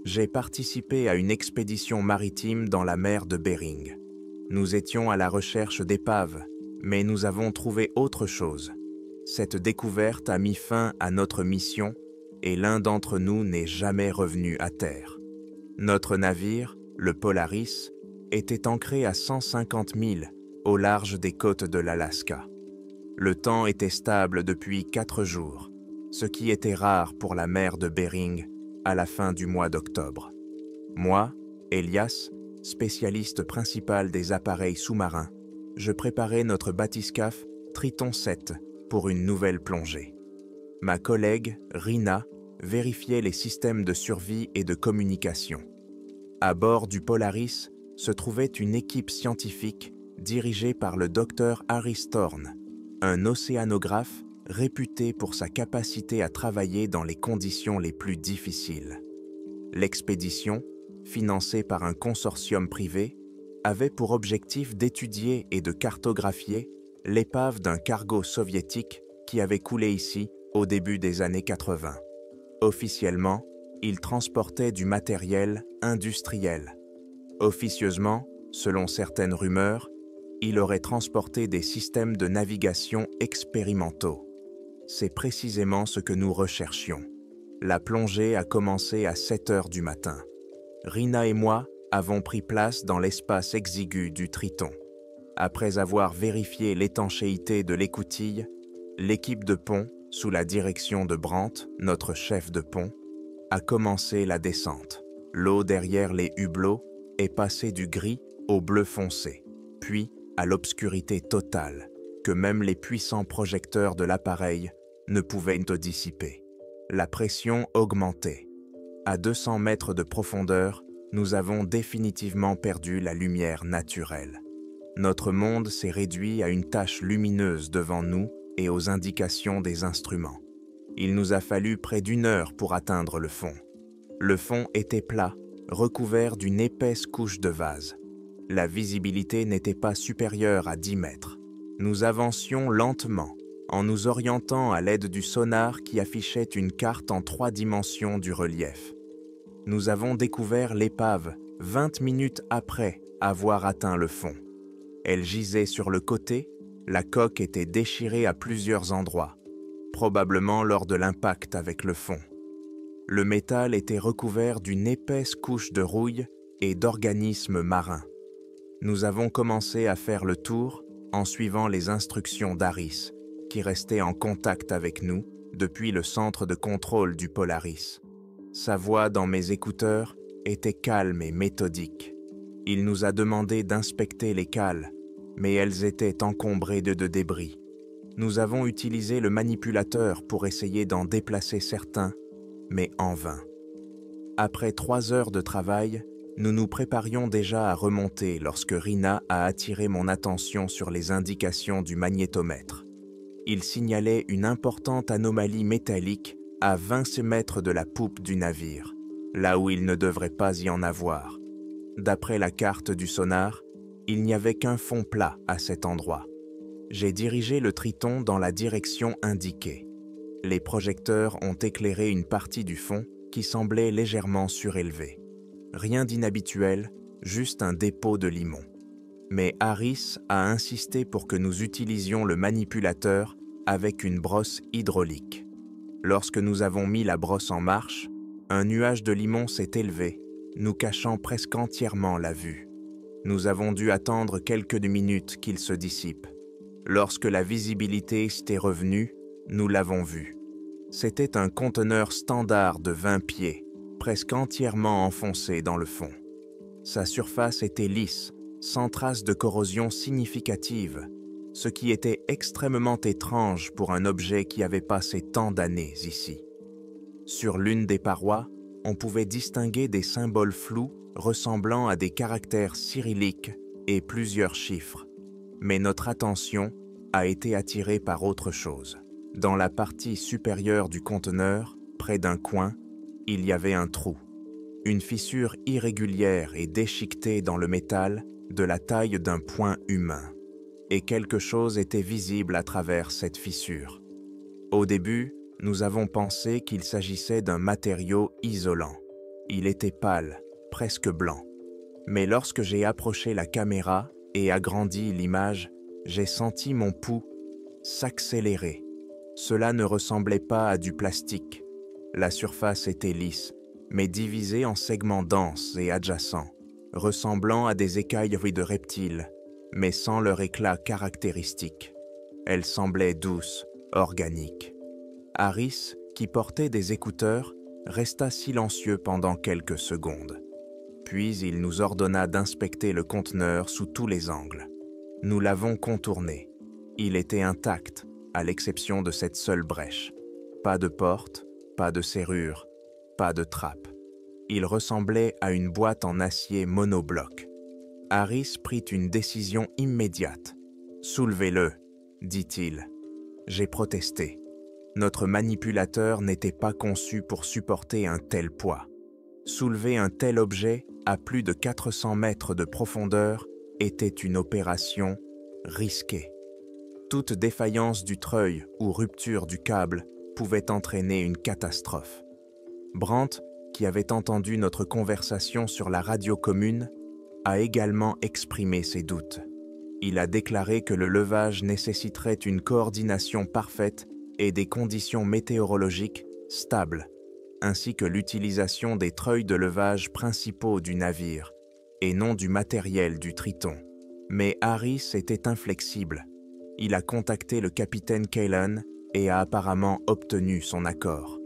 J'ai participé à une expédition maritime dans la mer de Bering. Nous étions à la recherche d'épaves, mais nous avons trouvé autre chose. Cette découverte a mis fin à notre mission et l'un d'entre nous n'est jamais revenu à terre. Notre navire, le Polaris, était ancré à 150 milles au large des côtes de l'Alaska. Le temps était stable depuis 4 jours, ce qui était rare pour la mer de Bering à la fin du mois d'octobre. Moi, Elias, spécialiste principal des appareils sous-marins, je préparais notre bathyscaphe Triton 7 pour une nouvelle plongée. Ma collègue, Rina, vérifiait les systèmes de survie et de communication. À bord du Polaris se trouvait une équipe scientifique dirigée par le docteur Harry Thorne, un océanographe réputé pour sa capacité à travailler dans les conditions les plus difficiles. L'expédition, financée par un consortium privé, avait pour objectif d'étudier et de cartographier l'épave d'un cargo soviétique qui avait coulé ici au début des années 80. Officiellement, il transportait du matériel industriel. Officieusement, selon certaines rumeurs, il aurait transporté des systèmes de navigation expérimentaux. C'est précisément ce que nous recherchions. La plongée a commencé à 7 heures du matin. Rina et moi avons pris place dans l'espace exigu du Triton. Après avoir vérifié l'étanchéité de l'écoutille, l'équipe de pont, sous la direction de Brandt, notre chef de pont, a commencé la descente. L'eau derrière les hublots est passée du gris au bleu foncé, puis à l'obscurité totale, que même les puissants projecteurs de l'appareil ne pouvaient dissiper. La pression augmentait. À 200 mètres de profondeur, nous avons définitivement perdu la lumière naturelle. Notre monde s'est réduit à une tache lumineuse devant nous et aux indications des instruments. Il nous a fallu près d'1 heure pour atteindre le fond. Le fond était plat, recouvert d'une épaisse couche de vase. La visibilité n'était pas supérieure à 10 mètres. Nous avancions lentement, en nous orientant à l'aide du sonar qui affichait une carte en 3 dimensions du relief. Nous avons découvert l'épave 20 minutes après avoir atteint le fond. Elle gisait sur le côté, la coque était déchirée à plusieurs endroits, probablement lors de l'impact avec le fond. Le métal était recouvert d'une épaisse couche de rouille et d'organismes marins. Nous avons commencé à faire le tour en suivant les instructions d'Harris, qui restait en contact avec nous depuis le centre de contrôle du Polaris. Sa voix dans mes écouteurs était calme et méthodique. Il nous a demandé d'inspecter les cales, mais elles étaient encombrées de débris. Nous avons utilisé le manipulateur pour essayer d'en déplacer certains, mais en vain. Après 3 heures de travail, nous nous préparions déjà à remonter lorsque Rina a attiré mon attention sur les indications du magnétomètre. Il signalait une importante anomalie métallique à 20 mètres de la poupe du navire, là où il ne devrait pas y en avoir. D'après la carte du sonar, il n'y avait qu'un fond plat à cet endroit. J'ai dirigé le Triton dans la direction indiquée. Les projecteurs ont éclairé une partie du fond qui semblait légèrement surélevée. Rien d'inhabituel, juste un dépôt de limon. Mais Harris a insisté pour que nous utilisions le manipulateur avec une brosse hydraulique. Lorsque nous avons mis la brosse en marche, un nuage de limon s'est élevé, nous cachant presque entièrement la vue. Nous avons dû attendre quelques minutes qu'il se dissipe. Lorsque la visibilité s'était revenue, nous l'avons vu. C'était un conteneur standard de 20 pieds, presque entièrement enfoncé dans le fond. Sa surface était lisse, sans trace de corrosion significative, ce qui était extrêmement étrange pour un objet qui avait passé tant d'années ici. Sur l'une des parois, on pouvait distinguer des symboles flous ressemblant à des caractères cyrilliques et plusieurs chiffres. Mais notre attention a été attirée par autre chose. Dans la partie supérieure du conteneur, près d'un coin, il y avait un trou. Une fissure irrégulière et déchiquetée dans le métal de la taille d'un poing humain. Et quelque chose était visible à travers cette fissure. Au début, nous avons pensé qu'il s'agissait d'un matériau isolant. Il était pâle, presque blanc. Mais lorsque j'ai approché la caméra et agrandi l'image, j'ai senti mon pouls s'accélérer. Cela ne ressemblait pas à du plastique. La surface était lisse, mais divisée en segments denses et adjacents, ressemblant à des écailles de reptiles, mais sans leur éclat caractéristique. Elle semblait douce, organique. Harris, qui portait des écouteurs, resta silencieux pendant quelques secondes. Puis il nous ordonna d'inspecter le conteneur sous tous les angles. Nous l'avons contourné. Il était intact, à l'exception de cette seule brèche. Pas de porte, pas de serrure, pas de trappe. Il ressemblait à une boîte en acier monobloc. Harris prit une décision immédiate. « Soulevez-le », dit-il. J'ai protesté. Notre manipulateur n'était pas conçu pour supporter un tel poids. Soulever un tel objet à plus de 400 mètres de profondeur était une opération risquée. Toute défaillance du treuil ou rupture du câble pouvait entraîner une catastrophe. Brandt, qui avait entendu notre conversation sur la radio commune, a également exprimé ses doutes. Il a déclaré que le levage nécessiterait une coordination parfaite et des conditions météorologiques stables, ainsi que l'utilisation des treuils de levage principaux du navire, et non du matériel du Triton. Mais Harris était inflexible. Il a contacté le capitaine Callan et a apparemment obtenu son accord.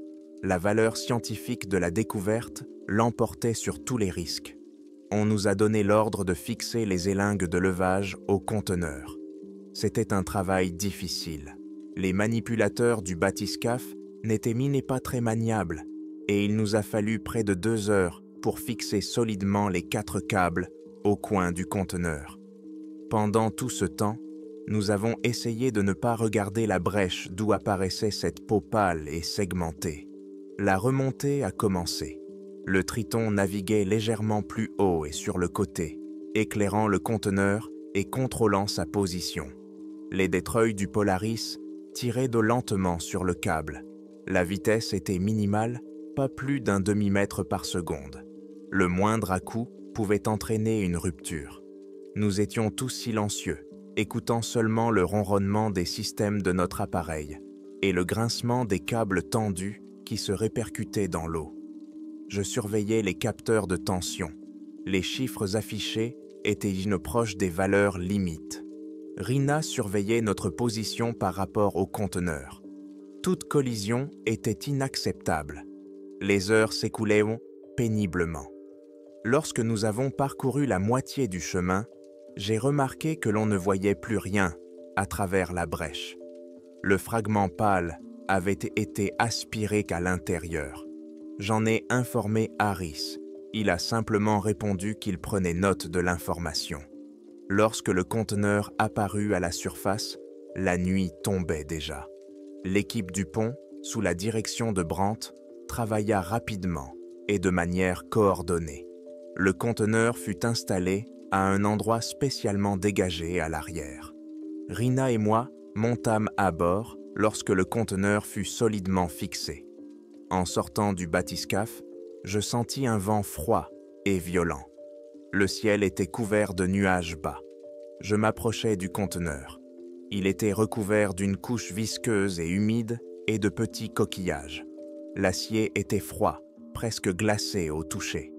La valeur scientifique de la découverte l'emportait sur tous les risques. On nous a donné l'ordre de fixer les élingues de levage au conteneur. C'était un travail difficile. Les manipulateurs du bathyscaphe n'étaient pas très maniables, et il nous a fallu près de 2 heures pour fixer solidement les 4 câbles au coin du conteneur. Pendant tout ce temps, nous avons essayé de ne pas regarder la brèche d'où apparaissait cette peau pâle et segmentée. La remontée a commencé. Le Triton naviguait légèrement plus haut et sur le côté, éclairant le conteneur et contrôlant sa position. Les détreuils du Polaris tiraient d'eau lentement sur le câble. La vitesse était minimale, pas plus d'un demi-mètre par seconde. Le moindre à-coup pouvait entraîner une rupture. Nous étions tous silencieux, écoutant seulement le ronronnement des systèmes de notre appareil et le grincement des câbles tendus qui se répercutaient dans l'eau. Je surveillais les capteurs de tension. Les chiffres affichés étaient proches des valeurs limites. Rina surveillait notre position par rapport au conteneur. Toute collision était inacceptable. Les heures s'écoulaient péniblement. Lorsque nous avons parcouru la moitié du chemin, j'ai remarqué que l'on ne voyait plus rien à travers la brèche. Le fragment pâle avait été aspiré qu'à l'intérieur. J'en ai informé Harris. Il a simplement répondu qu'il prenait note de l'information. Lorsque le conteneur apparut à la surface, la nuit tombait déjà. L'équipe du pont, sous la direction de Brandt, travailla rapidement et de manière coordonnée. Le conteneur fut installé à un endroit spécialement dégagé à l'arrière. Rina et moi montâmes à bord lorsque le conteneur fut solidement fixé. En sortant du bathyscaphe, je sentis un vent froid et violent. Le ciel était couvert de nuages bas. Je m'approchai du conteneur. Il était recouvert d'une couche visqueuse et humide et de petits coquillages. L'acier était froid, presque glacé au toucher.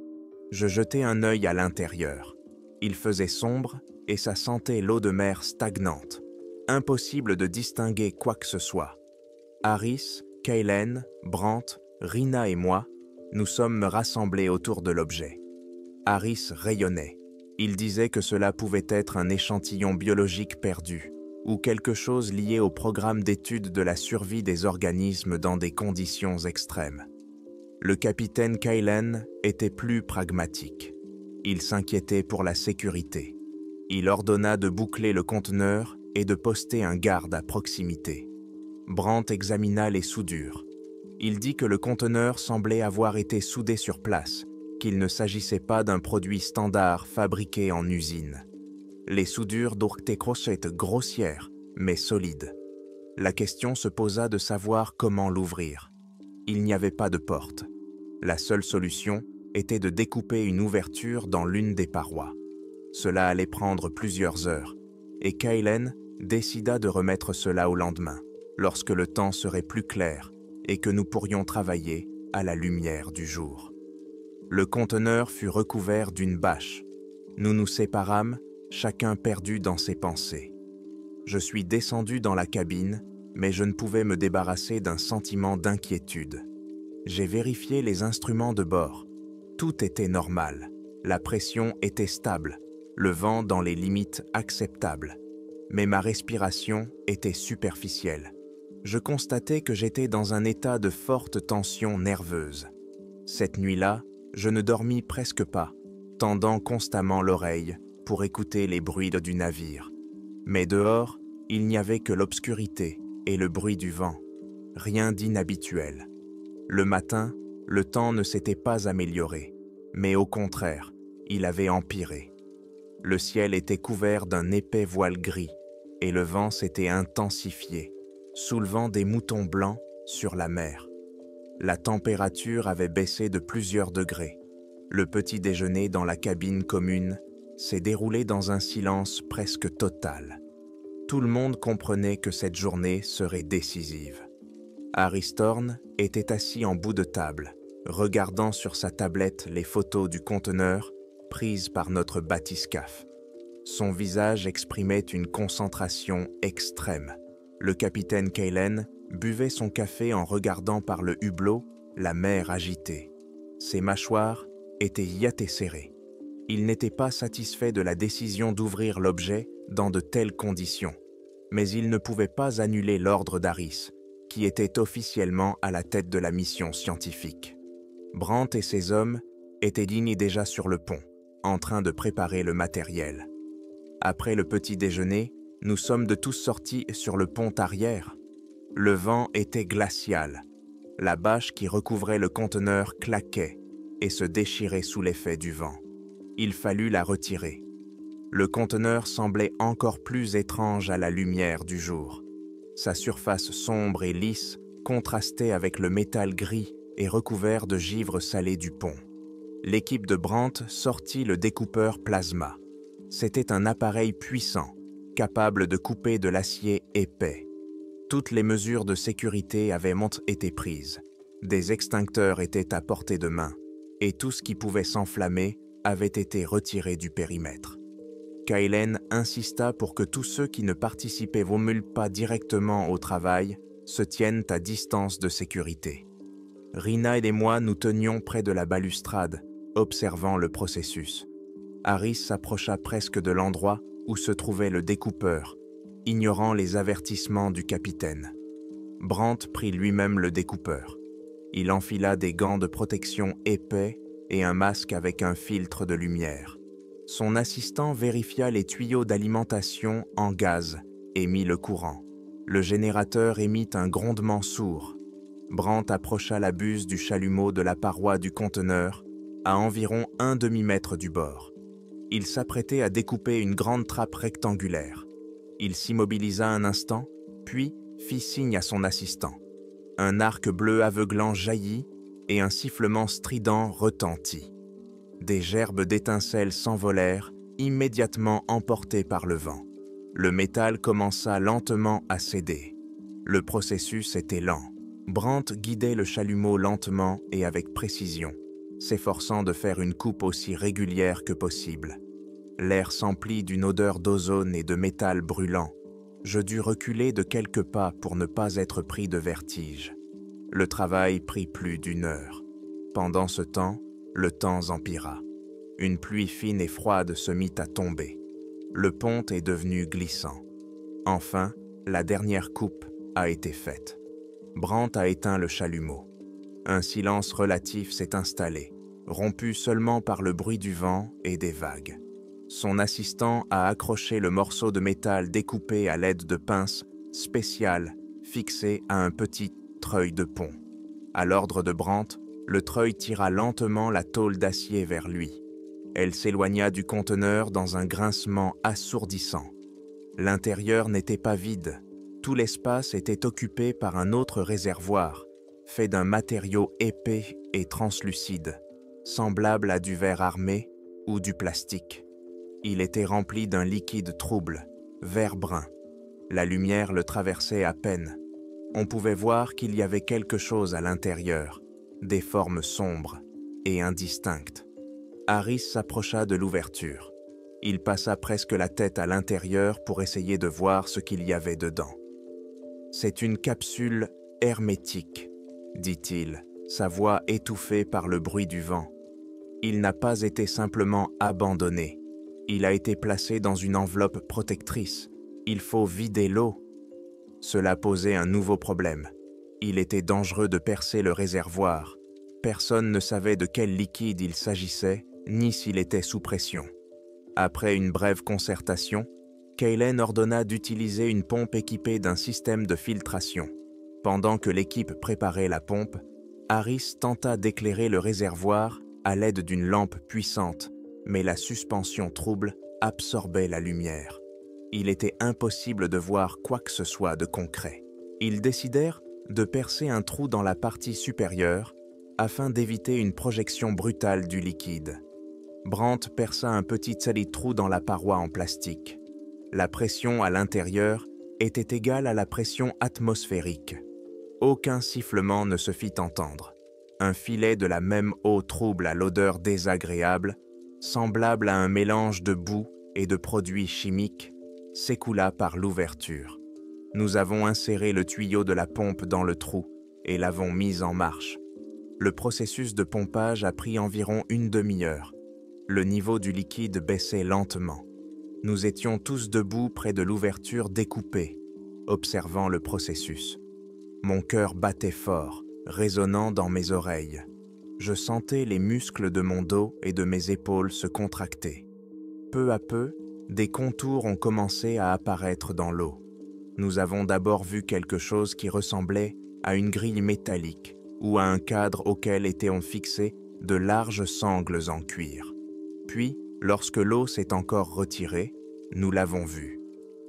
Je jetai un œil à l'intérieur. Il faisait sombre et ça sentait l'eau de mer stagnante. Impossible de distinguer quoi que ce soit. Harris, Callan, Brandt, Rina et moi, nous sommes rassemblés autour de l'objet. Harris rayonnait. Il disait que cela pouvait être un échantillon biologique perdu ou quelque chose lié au programme d'étude de la survie des organismes dans des conditions extrêmes. Le capitaine Callan était plus pragmatique. Il s'inquiétait pour la sécurité. Il ordonna de boucler le conteneur et de poster un garde à proximité. Brandt examina les soudures. Il dit que le conteneur semblait avoir été soudé sur place, qu'il ne s'agissait pas d'un produit standard fabriqué en usine. Les soudures étaient grossières, mais solides. La question se posa de savoir comment l'ouvrir. Il n'y avait pas de porte. La seule solution était de découper une ouverture dans l'une des parois. Cela allait prendre plusieurs heures, et Kaylen décida de remettre cela au lendemain, lorsque le temps serait plus clair et que nous pourrions travailler à la lumière du jour. Le conteneur fut recouvert d'une bâche. Nous nous séparâmes, chacun perdu dans ses pensées. Je suis descendu dans la cabine, mais je ne pouvais me débarrasser d'un sentiment d'inquiétude. J'ai vérifié les instruments de bord. Tout était normal. La pression était stable, le vent dans les limites acceptables. Mais ma respiration était superficielle. Je constatais que j'étais dans un état de forte tension nerveuse. Cette nuit-là, je ne dormis presque pas, tendant constamment l'oreille pour écouter les bruits du navire. Mais dehors, il n'y avait que l'obscurité et le bruit du vent. Rien d'inhabituel. Le matin, le temps ne s'était pas amélioré, mais au contraire, il avait empiré. Le ciel était couvert d'un épais voile gris et le vent s'était intensifié, soulevant des moutons blancs sur la mer. La température avait baissé de plusieurs degrés. Le petit déjeuner dans la cabine commune s'est déroulé dans un silence presque total. Tout le monde comprenait que cette journée serait décisive. Harry Thorne était assis en bout de table, regardant sur sa tablette les photos du conteneur prises par notre bathyscaphe. Son visage exprimait une concentration extrême. Le capitaine Kaylen buvait son café en regardant par le hublot la mer agitée. Ses mâchoires étaient hyatées serrées. Il n'était pas satisfait de la décision d'ouvrir l'objet dans de telles conditions, mais il ne pouvait pas annuler l'ordre d'Harris, qui était officiellement à la tête de la mission scientifique. Brandt et ses hommes étaient dignes déjà sur le pont, en train de préparer le matériel. Après le petit déjeuner, nous sommes de tous sortis sur le pont arrière. Le vent était glacial. La bâche qui recouvrait le conteneur claquait et se déchirait sous l'effet du vent. Il fallut la retirer. Le conteneur semblait encore plus étrange à la lumière du jour. Sa surface sombre et lisse contrastait avec le métal gris et recouvert de givre salé du pont. L'équipe de Brandt sortit le découpeur plasma. C'était un appareil puissant, capable de couper de l'acier épais. Toutes les mesures de sécurité avaient été prises. Des extincteurs étaient à portée de main, et tout ce qui pouvait s'enflammer avait été retiré du périmètre. Kaylen insista pour que tous ceux qui ne participaient pas directement au travail se tiennent à distance de sécurité. Rina et moi nous tenions près de la balustrade, observant le processus. Harris s'approcha presque de l'endroit où se trouvait le découpeur, ignorant les avertissements du capitaine. Brandt prit lui-même le découpeur. Il enfila des gants de protection épais et un masque avec un filtre de lumière. Son assistant vérifia les tuyaux d'alimentation en gaz et mit le courant. Le générateur émit un grondement sourd. Brandt approcha la buse du chalumeau de la paroi du conteneur à environ 1 demi-mètre du bord. Il s'apprêtait à découper une grande trappe rectangulaire. Il s'immobilisa un instant, puis fit signe à son assistant. Un arc bleu aveuglant jaillit et un sifflement strident retentit. Des gerbes d'étincelles s'envolèrent, immédiatement emportées par le vent. Le métal commença lentement à céder. Le processus était lent. Brandt guidait le chalumeau lentement et avec précision, s'efforçant de faire une coupe aussi régulière que possible. L'air s'emplit d'une odeur d'ozone et de métal brûlant. Je dus reculer de quelques pas pour ne pas être pris de vertige. Le travail prit plus d'1 heure. Pendant ce temps, le temps empira. Une pluie fine et froide se mit à tomber. Le pont est devenu glissant. Enfin, la dernière coupe a été faite. Brandt a éteint le chalumeau. Un silence relatif s'est installé, rompu seulement par le bruit du vent et des vagues. Son assistant a accroché le morceau de métal découpé à l'aide de pinces spéciales fixées à un petit treuil de pont. À l'ordre de Brandt, le treuil tira lentement la tôle d'acier vers lui. Elle s'éloigna du conteneur dans un grincement assourdissant. L'intérieur n'était pas vide. Tout l'espace était occupé par un autre réservoir, fait d'un matériau épais et translucide. semblable à du verre armé ou du plastique. Il était rempli d'un liquide trouble, vert-brun. La lumière le traversait à peine. On pouvait voir qu'il y avait quelque chose à l'intérieur, des formes sombres et indistinctes. Harris s'approcha de l'ouverture. Il passa presque la tête à l'intérieur pour essayer de voir ce qu'il y avait dedans. « C'est une capsule hermétique », dit-il, sa voix étouffée par le bruit du vent. « Il n'a pas été simplement abandonné. Il a été placé dans une enveloppe protectrice. Il faut vider l'eau. » Cela posait un nouveau problème. Il était dangereux de percer le réservoir. Personne ne savait de quel liquide il s'agissait, ni s'il était sous pression. Après une brève concertation, Kaylen ordonna d'utiliser une pompe équipée d'un système de filtration. Pendant que l'équipe préparait la pompe, Harris tenta d'éclairer le réservoir à l'aide d'une lampe puissante, mais la suspension trouble absorbait la lumière. Il était impossible de voir quoi que ce soit de concret. Ils décidèrent de percer un trou dans la partie supérieure afin d'éviter une projection brutale du liquide. Brandt perça un petit trou dans la paroi en plastique. La pression à l'intérieur était égale à la pression atmosphérique. Aucun sifflement ne se fit entendre. Un filet de la même eau trouble à l'odeur désagréable, semblable à un mélange de boue et de produits chimiques, s'écoula par l'ouverture. Nous avons inséré le tuyau de la pompe dans le trou et l'avons mis en marche. Le processus de pompage a pris environ une demi-heure. Le niveau du liquide baissait lentement. Nous étions tous debout près de l'ouverture découpée, observant le processus. Mon cœur battait fort, résonnant dans mes oreilles. Je sentais les muscles de mon dos et de mes épaules se contracter. Peu à peu, des contours ont commencé à apparaître dans l'eau. Nous avons d'abord vu quelque chose qui ressemblait à une grille métallique ou à un cadre auquel étaient fixés de larges sangles en cuir. Puis, lorsque l'eau s'est encore retirée, nous l'avons vu.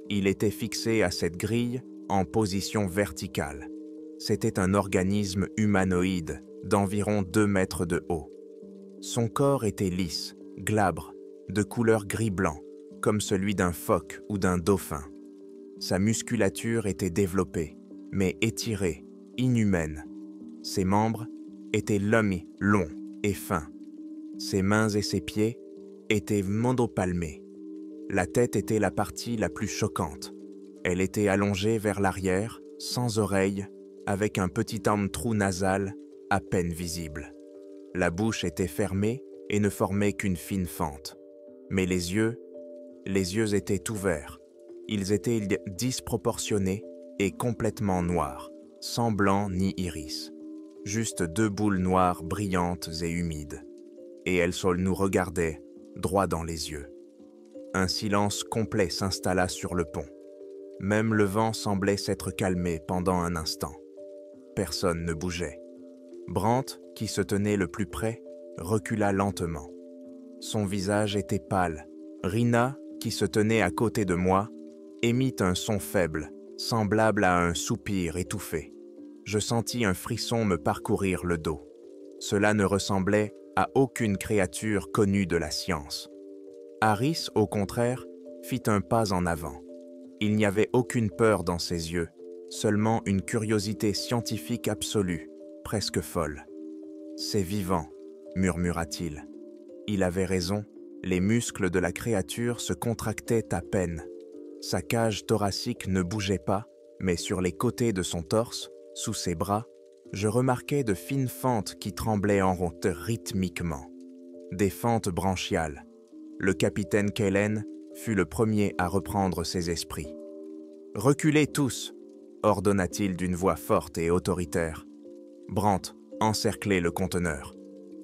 Il était fixé à cette grille en position verticale. C'était un organisme humanoïde d'environ 2 mètres de haut. Son corps était lisse, glabre, de couleur gris-blanc, comme celui d'un phoque ou d'un dauphin. Sa musculature était développée, mais étirée, inhumaine. Ses membres étaient longs et fins. Ses mains et ses pieds étaient monopalmés. La tête était la partie la plus choquante. Elle était allongée vers l'arrière, sans oreilles, avec un petit trou nasal à peine visible. La bouche était fermée et ne formait qu'une fine fente. Mais les yeux étaient ouverts. Ils étaient disproportionnés et complètement noirs, sans blanc ni iris. Juste 2 boules noires brillantes et humides. Et elles nous regardaient droit dans les yeux. Un silence complet s'installa sur le pont. Même le vent semblait s'être calmé pendant un instant. Personne ne bougeait. Brandt, qui se tenait le plus près, recula lentement. Son visage était pâle. Rina, qui se tenait à côté de moi, émit un son faible, semblable à un soupir étouffé. Je sentis un frisson me parcourir le dos. Cela ne ressemblait à aucune créature connue de la science. Harris, au contraire, fit un pas en avant. Il n'y avait aucune peur dans ses yeux, seulement une curiosité scientifique absolue, presque folle. « C'est vivant », murmura-t-il. Il avait raison, les muscles de la créature se contractaient à peine. Sa cage thoracique ne bougeait pas, mais sur les côtés de son torse, sous ses bras, je remarquais de fines fentes qui tremblaient en rond rythmiquement. Des fentes branchiales. Le capitaine Kaylen fut le premier à reprendre ses esprits. « Reculez tous !» ordonna-t-il d'une voix forte et autoritaire. « Brandt, encerclez le conteneur.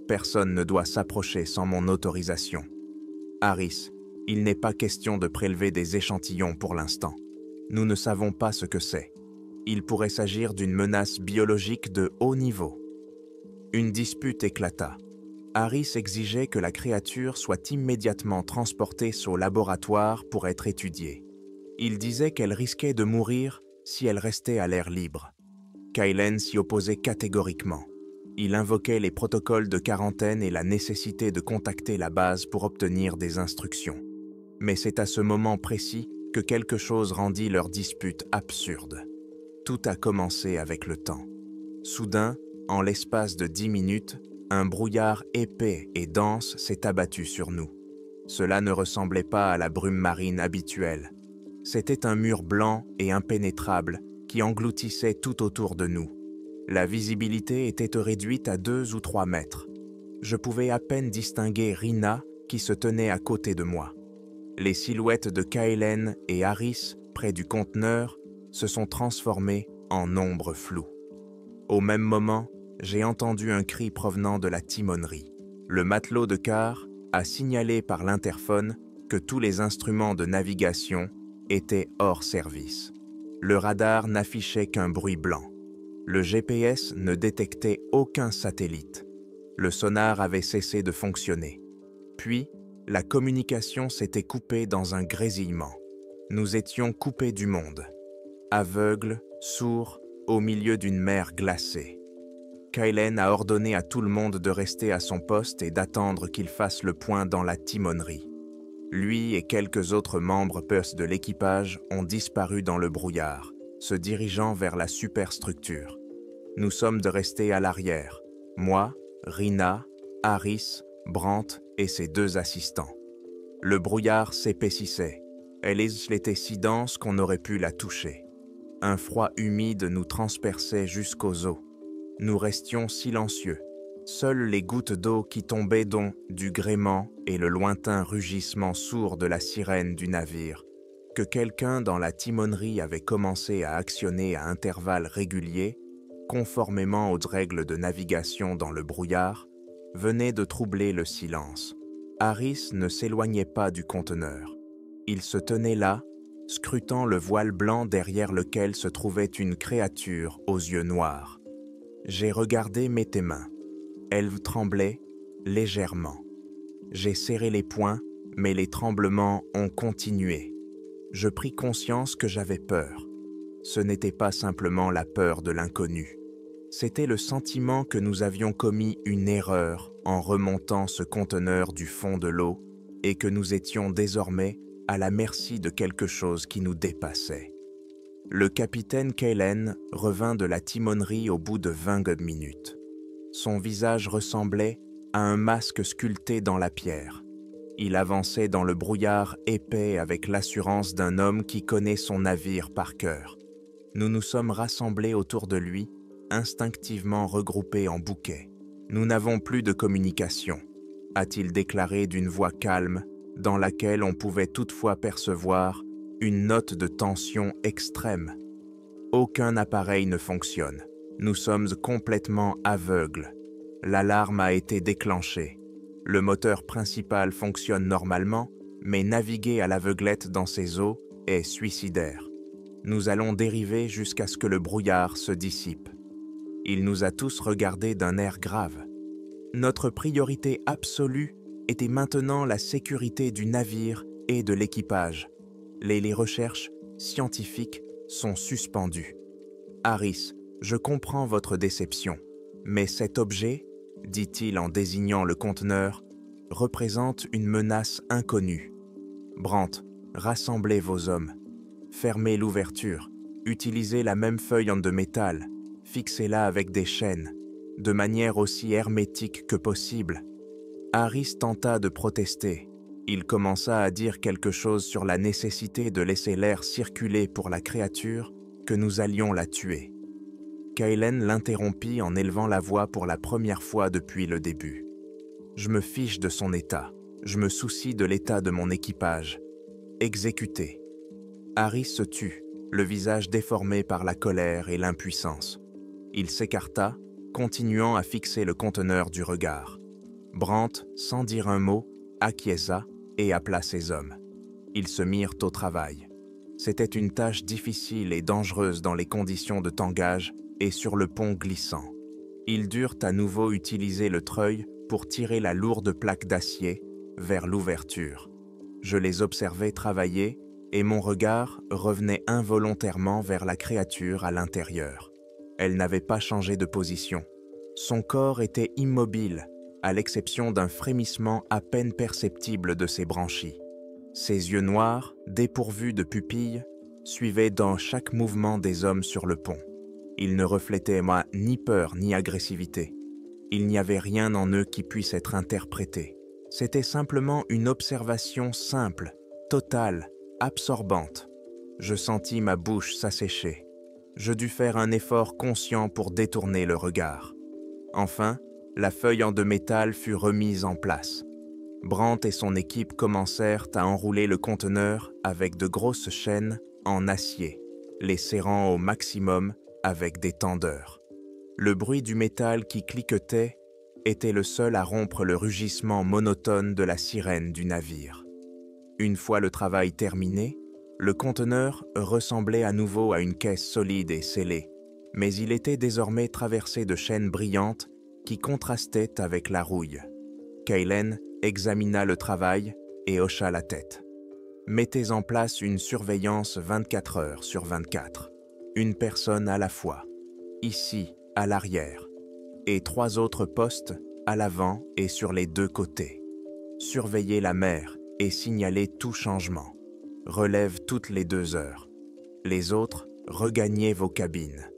Personne ne doit s'approcher sans mon autorisation. Harris, il n'est pas question de prélever des échantillons pour l'instant. Nous ne savons pas ce que c'est. Il pourrait s'agir d'une menace biologique de haut niveau. » Une dispute éclata. Harris exigeait que la créature soit immédiatement transportée au laboratoire pour être étudiée. Il disait qu'elle risquait de mourir si elle restait à l'air libre. Kaylen s'y opposait catégoriquement. Il invoquait les protocoles de quarantaine et la nécessité de contacter la base pour obtenir des instructions. Mais c'est à ce moment précis que quelque chose rendit leur dispute absurde. Tout a commencé avec le temps. Soudain, en l'espace de 10 minutes, un brouillard épais et dense s'est abattu sur nous. Cela ne ressemblait pas à la brume marine habituelle. C'était un mur blanc et impénétrable qui engloutissait tout autour de nous. La visibilité était réduite à 2 ou 3 mètres. Je pouvais à peine distinguer Rina qui se tenait à côté de moi. Les silhouettes de Kaelen et Harris, près du conteneur, se sont transformées en ombres floues. Au même moment, j'ai entendu un cri provenant de la timonerie. Le matelot de quart a signalé par l'interphone que tous les instruments de navigation étaient hors service. Le radar n'affichait qu'un bruit blanc. Le GPS ne détectait aucun satellite. Le sonar avait cessé de fonctionner. Puis, la communication s'était coupée dans un grésillement. Nous étions coupés du monde. Aveugles, sourds, au milieu d'une mer glacée. Kaelen a ordonné à tout le monde de rester à son poste et d'attendre qu'il fasse le point dans la timonerie. Lui et quelques autres membres de l'équipage ont disparu dans le brouillard, se dirigeant vers la superstructure. Nous sommes de rester à l'arrière, moi, Rina, Harris, Brandt et ses 2 assistants. Le brouillard s'épaississait. Elle était si dense qu'on aurait pu la toucher. Un froid humide nous transperçait jusqu'aux os. Nous restions silencieux. Seules les gouttes d'eau qui tombaient du gréement et le lointain rugissement sourd de la sirène du navire, que quelqu'un dans la timonerie avait commencé à actionner à intervalles réguliers, conformément aux règles de navigation dans le brouillard, venait de troubler le silence. Harris ne s'éloignait pas du conteneur. Il se tenait là, scrutant le voile blanc derrière lequel se trouvait une créature aux yeux noirs. J'ai regardé mes mains. Elles tremblaient légèrement. J'ai serré les poings, mais les tremblements ont continué. Je pris conscience que j'avais peur. Ce n'était pas simplement la peur de l'inconnu. C'était le sentiment que nous avions commis une erreur en remontant ce conteneur du fond de l'eau et que nous étions désormais à la merci de quelque chose qui nous dépassait. Le capitaine Kaelen revint de la timonerie au bout de 20 minutes. Son visage ressemblait à un masque sculpté dans la pierre. Il avançait dans le brouillard épais avec l'assurance d'un homme qui connaît son navire par cœur. Nous nous sommes rassemblés autour de lui, instinctivement regroupés en bouquets. « Nous n'avons plus de communication », a-t-il déclaré d'une voix calme, dans laquelle on pouvait toutefois percevoir une note de tension extrême. Aucun appareil ne fonctionne. Nous sommes complètement aveugles. L'alarme a été déclenchée. Le moteur principal fonctionne normalement, mais naviguer à l'aveuglette dans ces eaux est suicidaire. Nous allons dériver jusqu'à ce que le brouillard se dissipe. Il nous a tous regardés d'un air grave. Notre priorité absolue était maintenant la sécurité du navire et de l'équipage. Les recherches scientifiques sont suspendues. Harris, je comprends votre déception, mais cet objet, dit-il en désignant le conteneur, représente une menace inconnue. Brandt, rassemblez vos hommes. Fermez l'ouverture. Utilisez la même feuille de métal. Fixez-la avec des chaînes, de manière aussi hermétique que possible. Harris tenta de protester. Il commença à dire quelque chose sur la nécessité de laisser l'air circuler pour la créature, que nous allions la tuer. Kaelen l'interrompit en élevant la voix pour la première fois depuis le début. Je me fiche de son état. Je me soucie de l'état de mon équipage. Exécutez. Harris se tut, le visage déformé par la colère et l'impuissance. Il s'écarta, continuant à fixer le conteneur du regard. Brandt, sans dire un mot, acquiesça et appela ses hommes. Ils se mirent au travail. C'était une tâche difficile et dangereuse dans les conditions de tangage et sur le pont glissant. Ils durent à nouveau utiliser le treuil pour tirer la lourde plaque d'acier vers l'ouverture. Je les observais travailler et mon regard revenait involontairement vers la créature à l'intérieur. Elle n'avait pas changé de position. Son corps était immobile, à l'exception d'un frémissement à peine perceptible de ses branchies. Ses yeux noirs, dépourvus de pupilles, suivaient dans chaque mouvement des hommes sur le pont. Ils ne reflétaient ni peur ni agressivité. Il n'y avait rien en eux qui puisse être interprété. C'était simplement une observation simple, totale, absorbante. Je sentis ma bouche s'assécher. Je dus faire un effort conscient pour détourner le regard. Enfin, la feuille en de métal fut remise en place. Brandt et son équipe commencèrent à enrouler le conteneur avec de grosses chaînes en acier, les serrant au maximum avec des tendeurs. Le bruit du métal qui cliquetait était le seul à rompre le rugissement monotone de la sirène du navire. Une fois le travail terminé, le conteneur ressemblait à nouveau à une caisse solide et scellée, mais il était désormais traversé de chaînes brillantes qui contrastaient avec la rouille. Kaylen examina le travail et hocha la tête. « Mettez en place une surveillance 24 heures sur 24, une personne à la fois, ici, à l'arrière, et 3 autres postes à l'avant et sur les 2 côtés. Surveillez la mer et signalez tout changement. Relève toutes les 2 heures. Les autres, regagnez vos cabines.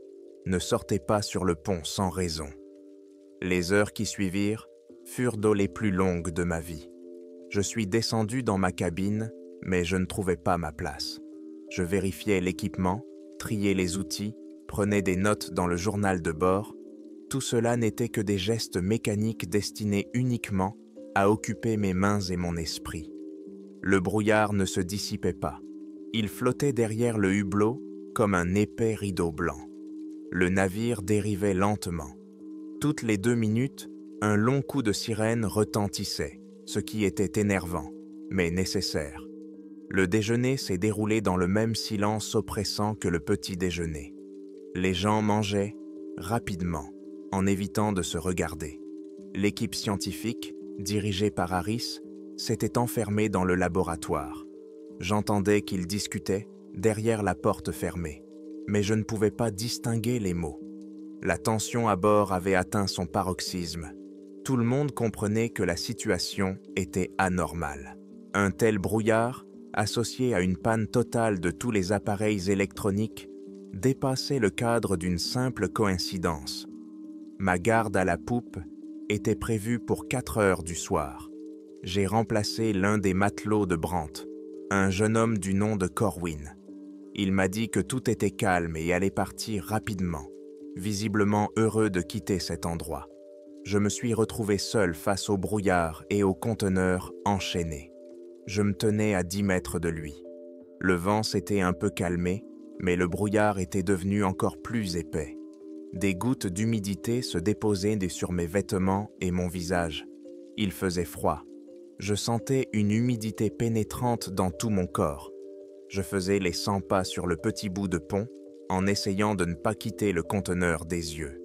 Ne sortez pas sur le pont sans raison. » Les heures qui suivirent furent les plus longues de ma vie. Je suis descendu dans ma cabine, mais je ne trouvais pas ma place. Je vérifiais l'équipement, triais les outils, prenais des notes dans le journal de bord. Tout cela n'était que des gestes mécaniques destinés uniquement à occuper mes mains et mon esprit. Le brouillard ne se dissipait pas. Il flottait derrière le hublot comme un épais rideau blanc. Le navire dérivait lentement. Toutes les 2 minutes, un long coup de sirène retentissait, ce qui était énervant, mais nécessaire. Le déjeuner s'est déroulé dans le même silence oppressant que le petit déjeuner. Les gens mangeaient rapidement, en évitant de se regarder. L'équipe scientifique, dirigée par Harris, s'était enfermée dans le laboratoire. J'entendais qu'ils discutaient derrière la porte fermée, mais je ne pouvais pas distinguer les mots. La tension à bord avait atteint son paroxysme. Tout le monde comprenait que la situation était anormale. Un tel brouillard, associé à une panne totale de tous les appareils électroniques, dépassait le cadre d'une simple coïncidence. Ma garde à la poupe était prévue pour 4 heures du soir. J'ai remplacé l'un des matelots de Brandt, un jeune homme du nom de Corwin. Il m'a dit que tout était calme et allait partir rapidement, visiblement heureux de quitter cet endroit. Je me suis retrouvé seul face au brouillard et au conteneur enchaîné. Je me tenais à 10 mètres de lui. Le vent s'était un peu calmé, mais le brouillard était devenu encore plus épais. Des gouttes d'humidité se déposaient sur mes vêtements et mon visage. Il faisait froid. Je sentais une humidité pénétrante dans tout mon corps. Je faisais les 100 pas sur le petit bout de pont, en essayant de ne pas quitter le conteneur des yeux.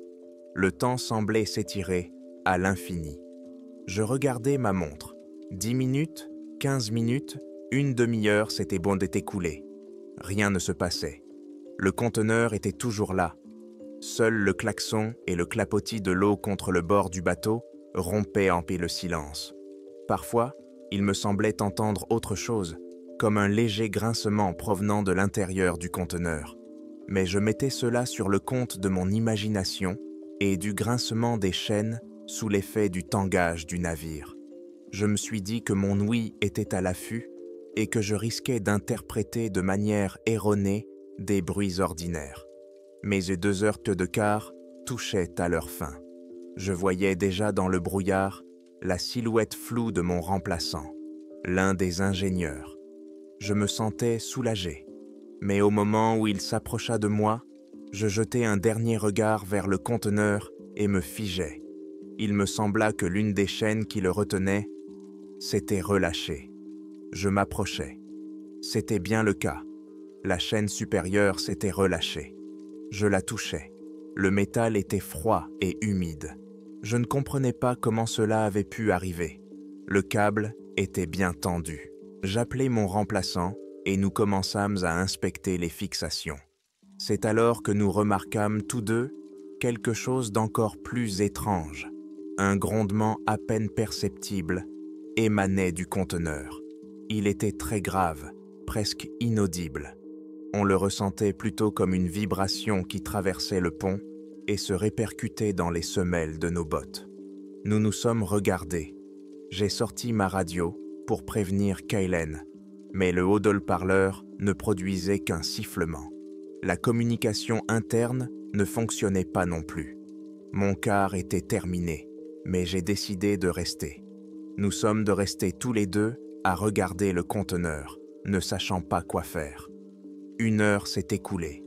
Le temps semblait s'étirer à l'infini. Je regardais ma montre. 10 minutes, 15 minutes, une demi-heure s'était bon écoulée. Rien ne se passait. Le conteneur était toujours là. Seul le klaxon et le clapotis de l'eau contre le bord du bateau rompaient en paix le silence. Parfois, il me semblait entendre autre chose, comme un léger grincement provenant de l'intérieur du conteneur. Mais je mettais cela sur le compte de mon imagination et du grincement des chaînes sous l'effet du tangage du navire. Je me suis dit que mon ouïe était à l'affût et que je risquais d'interpréter de manière erronée des bruits ordinaires. Mes 2 heures de quart touchaient à leur fin. Je voyais déjà dans le brouillard la silhouette floue de mon remplaçant, l'un des ingénieurs. Je me sentais soulagé, mais au moment où il s'approcha de moi, je jetai un dernier regard vers le conteneur et me figeai. Il me sembla que l'une des chaînes qui le retenait s'était relâchée. Je m'approchai. C'était bien le cas. La chaîne supérieure s'était relâchée. Je la touchai. Le métal était froid et humide. Je ne comprenais pas comment cela avait pu arriver. Le câble était bien tendu. J'appelai mon remplaçant et nous commençâmes à inspecter les fixations. C'est alors que nous remarquâmes tous deux quelque chose d'encore plus étrange. Un grondement à peine perceptible émanait du conteneur. Il était très grave, presque inaudible. On le ressentait plutôt comme une vibration qui traversait le pont et se répercutait dans les semelles de nos bottes. Nous nous sommes regardés. J'ai sorti ma radio pour prévenir Kaylen, mais le haut-parleur ne produisait qu'un sifflement. La communication interne ne fonctionnait pas non plus. Mon quart était terminé, mais j'ai décidé de rester. Nous sommes de rester tous les deux à regarder le conteneur, ne sachant pas quoi faire. 1 heure s'est écoulée.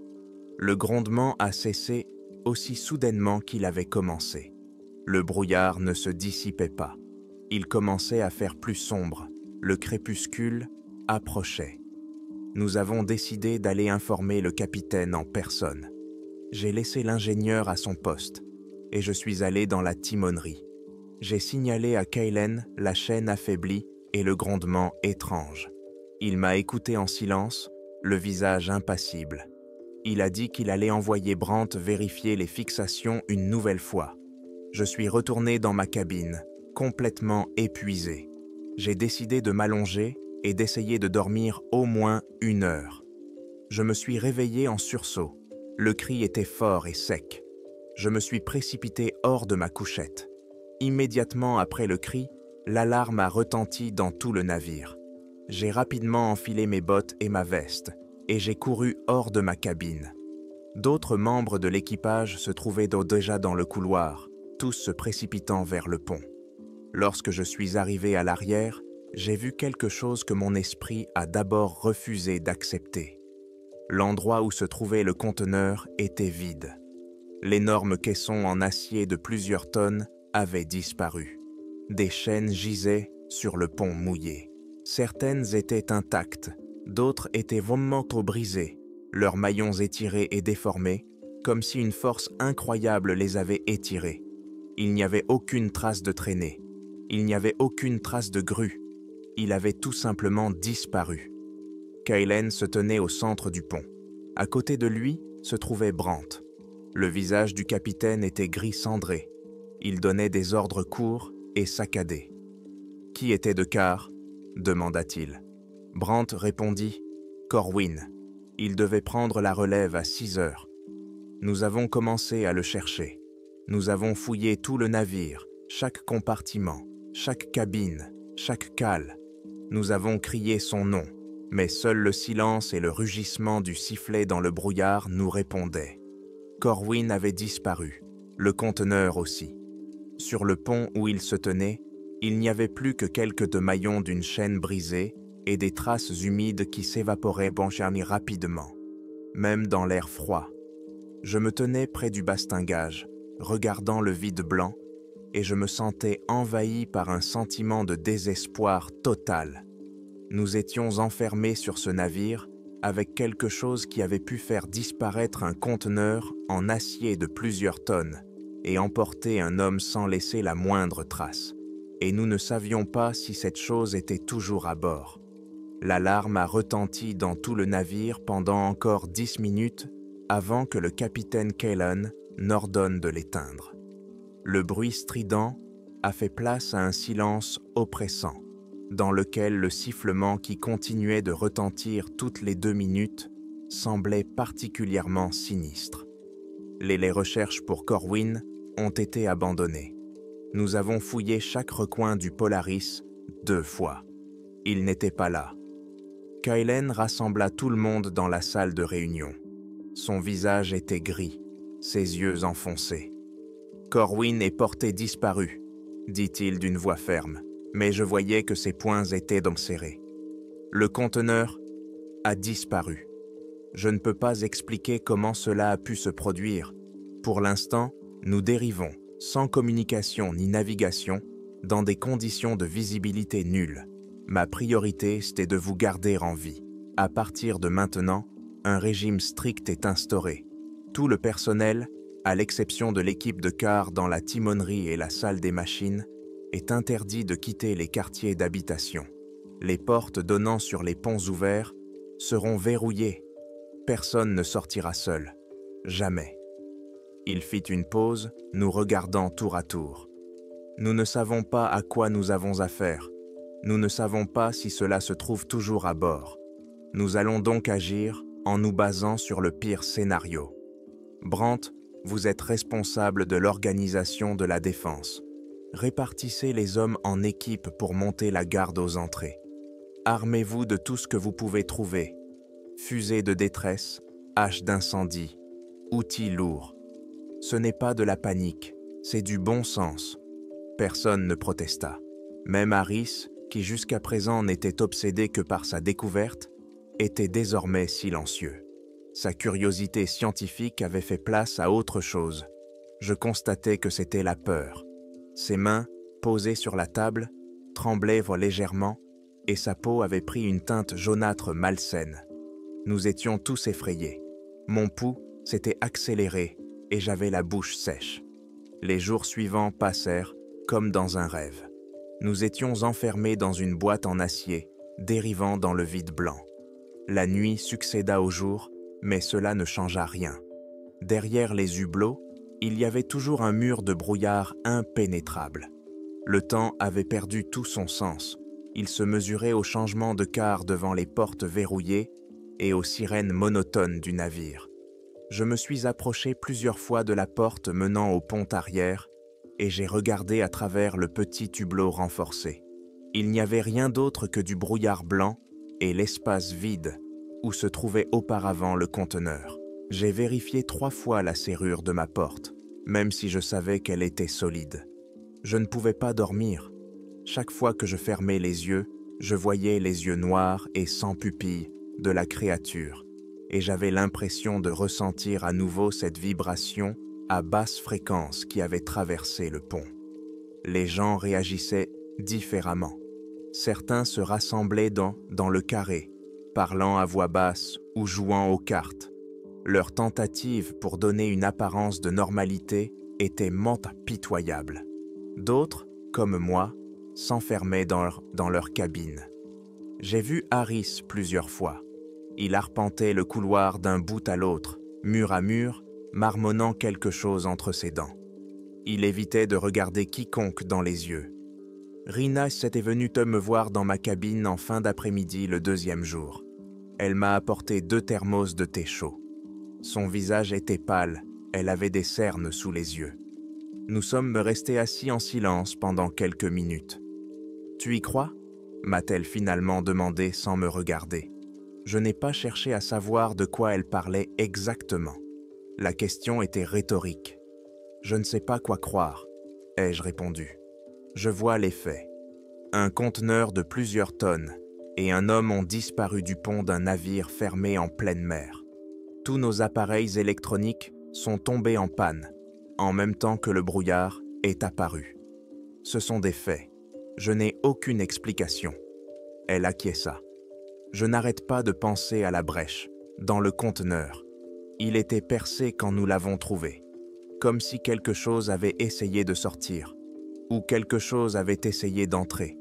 Le grondement a cessé aussi soudainement qu'il avait commencé. Le brouillard ne se dissipait pas. Il commençait à faire plus sombre. Le crépuscule approchait. Nous avons décidé d'aller informer le capitaine en personne. J'ai laissé l'ingénieur à son poste et je suis allé dans la timonerie. J'ai signalé à Kaylen la chaîne affaiblie et le grondement étrange. Il m'a écouté en silence, le visage impassible. Il a dit qu'il allait envoyer Brandt vérifier les fixations une nouvelle fois. Je suis retourné dans ma cabine, complètement épuisé. J'ai décidé de m'allonger et d'essayer de dormir au moins 1 heure. Je me suis réveillé en sursaut. Le cri était fort et sec. Je me suis précipité hors de ma couchette. Immédiatement après le cri, l'alarme a retenti dans tout le navire. J'ai rapidement enfilé mes bottes et ma veste, et j'ai couru hors de ma cabine. D'autres membres de l'équipage se trouvaient déjà dans le couloir, tous se précipitant vers le pont. Lorsque je suis arrivé à l'arrière, j'ai vu quelque chose que mon esprit a d'abord refusé d'accepter. L'endroit où se trouvait le conteneur était vide. L'énorme caisson en acier de plusieurs tonnes avait disparu. Des chaînes gisaient sur le pont mouillé. Certaines étaient intactes, d'autres étaient vraiment brisées, leurs maillons étirés et déformés, comme si une force incroyable les avait étirés. Il n'y avait aucune trace de traînée. Il n'y avait aucune trace de grue. Il avait tout simplement disparu. Kaylen se tenait au centre du pont. À côté de lui se trouvait Brandt. Le visage du capitaine était gris cendré. Il donnait des ordres courts et saccadés. « Qui était de quart ?» demanda-t-il. Brandt répondit « Corwin. Il devait prendre la relève à 6 heures. » Nous avons commencé à le chercher. Nous avons fouillé tout le navire, chaque compartiment, chaque cabine, chaque cale. Nous avons crié son nom, mais seul le silence et le rugissement du sifflet dans le brouillard nous répondaient. Corwin avait disparu, le conteneur aussi. Sur le pont où il se tenait, il n'y avait plus que quelques maillons d'une chaîne brisée et des traces humides qui s'évaporaient rapidement, même dans l'air froid. Je me tenais près du bastingage, regardant le vide blanc, et je me sentais envahi par un sentiment de désespoir total. Nous étions enfermés sur ce navire avec quelque chose qui avait pu faire disparaître un conteneur en acier de plusieurs tonnes et emporter un homme sans laisser la moindre trace. Et nous ne savions pas si cette chose était toujours à bord. L'alarme a retenti dans tout le navire pendant encore 10 minutes avant que le capitaine Kaylen n'ordonne de l'éteindre. Le bruit strident a fait place à un silence oppressant, dans lequel le sifflement qui continuait de retentir toutes les 2 minutes semblait particulièrement sinistre. Les recherches pour Corwin ont été abandonnées. Nous avons fouillé chaque recoin du Polaris 2 fois. Il n'était pas là. Kaylen rassembla tout le monde dans la salle de réunion. Son visage était gris, ses yeux enfoncés. « Corwin est porté disparu », dit-il d'une voix ferme, mais je voyais que ses poings étaient serrés. Le conteneur a disparu. Je ne peux pas expliquer comment cela a pu se produire. Pour l'instant, nous dérivons, sans communication ni navigation, dans des conditions de visibilité nulles. Ma priorité, c'était de vous garder en vie. À partir de maintenant, un régime strict est instauré. Tout le personnel, à l'exception de l'équipe de quart dans la timonerie et la salle des machines, est interdit de quitter les quartiers d'habitation. Les portes donnant sur les ponts ouverts seront verrouillées. Personne ne sortira seul. Jamais. Il fit une pause, nous regardant tour à tour. Nous ne savons pas à quoi nous avons affaire. Nous ne savons pas si cela se trouve toujours à bord. Nous allons donc agir en nous basant sur le pire scénario. Brandt, vous êtes responsable de l'organisation de la défense. Répartissez les hommes en équipes pour monter la garde aux entrées. Armez-vous de tout ce que vous pouvez trouver. Fusées de détresse, haches d'incendie, outils lourds. Ce n'est pas de la panique, c'est du bon sens. Personne ne protesta. Même Harris, qui jusqu'à présent n'était obsédé que par sa découverte, était désormais silencieux. Sa curiosité scientifique avait fait place à autre chose. Je constatais que c'était la peur. Ses mains, posées sur la table, tremblaient légèrement et sa peau avait pris une teinte jaunâtre malsaine. Nous étions tous effrayés. Mon pouls s'était accéléré et j'avais la bouche sèche. Les jours suivants passèrent comme dans un rêve. Nous étions enfermés dans une boîte en acier, dérivant dans le vide blanc. La nuit succéda au jour, mais cela ne changea rien. Derrière les hublots, il y avait toujours un mur de brouillard impénétrable. Le temps avait perdu tout son sens. Il se mesurait au changement de quart devant les portes verrouillées et aux sirènes monotones du navire. Je me suis approché plusieurs fois de la porte menant au pont arrière et j'ai regardé à travers le petit hublot renforcé. Il n'y avait rien d'autre que du brouillard blanc et l'espace vide où se trouvait auparavant le conteneur. J'ai vérifié 3 fois la serrure de ma porte, même si je savais qu'elle était solide. Je ne pouvais pas dormir. Chaque fois que je fermais les yeux, je voyais les yeux noirs et sans pupille de la créature, et j'avais l'impression de ressentir à nouveau cette vibration à basse fréquence qui avait traversé le pont. Les gens réagissaient différemment. Certains se rassemblaient dans le carré, parlant à voix basse ou jouant aux cartes. Leur tentative pour donner une apparence de normalité était pitoyable. D'autres, comme moi, s'enfermaient dans leur cabine. J'ai vu Harris plusieurs fois. Il arpentait le couloir d'un bout à l'autre, mur à mur, marmonnant quelque chose entre ses dents. Il évitait de regarder quiconque dans les yeux. Rina s'était venue me voir dans ma cabine en fin d'après-midi le 2e jour. Elle m'a apporté 2 thermos de thé chaud. Son visage était pâle, elle avait des cernes sous les yeux. Nous sommes restés assis en silence pendant quelques minutes. « Tu y crois » m'a-t-elle finalement demandé sans me regarder. Je n'ai pas cherché à savoir de quoi elle parlait exactement. La question était rhétorique. « Je ne sais pas quoi croire », ai-je répondu. Je vois les faits. Un conteneur de plusieurs tonnes et un homme ont disparu du pont d'un navire fermé en pleine mer. Tous nos appareils électroniques sont tombés en panne, en même temps que le brouillard est apparu. Ce sont des faits. Je n'ai aucune explication. Elle acquiesça. Je n'arrête pas de penser à la brèche, dans le conteneur. Il était percé quand nous l'avons trouvé, comme si quelque chose avait essayé de sortir, ou quelque chose avait essayé d'entrer.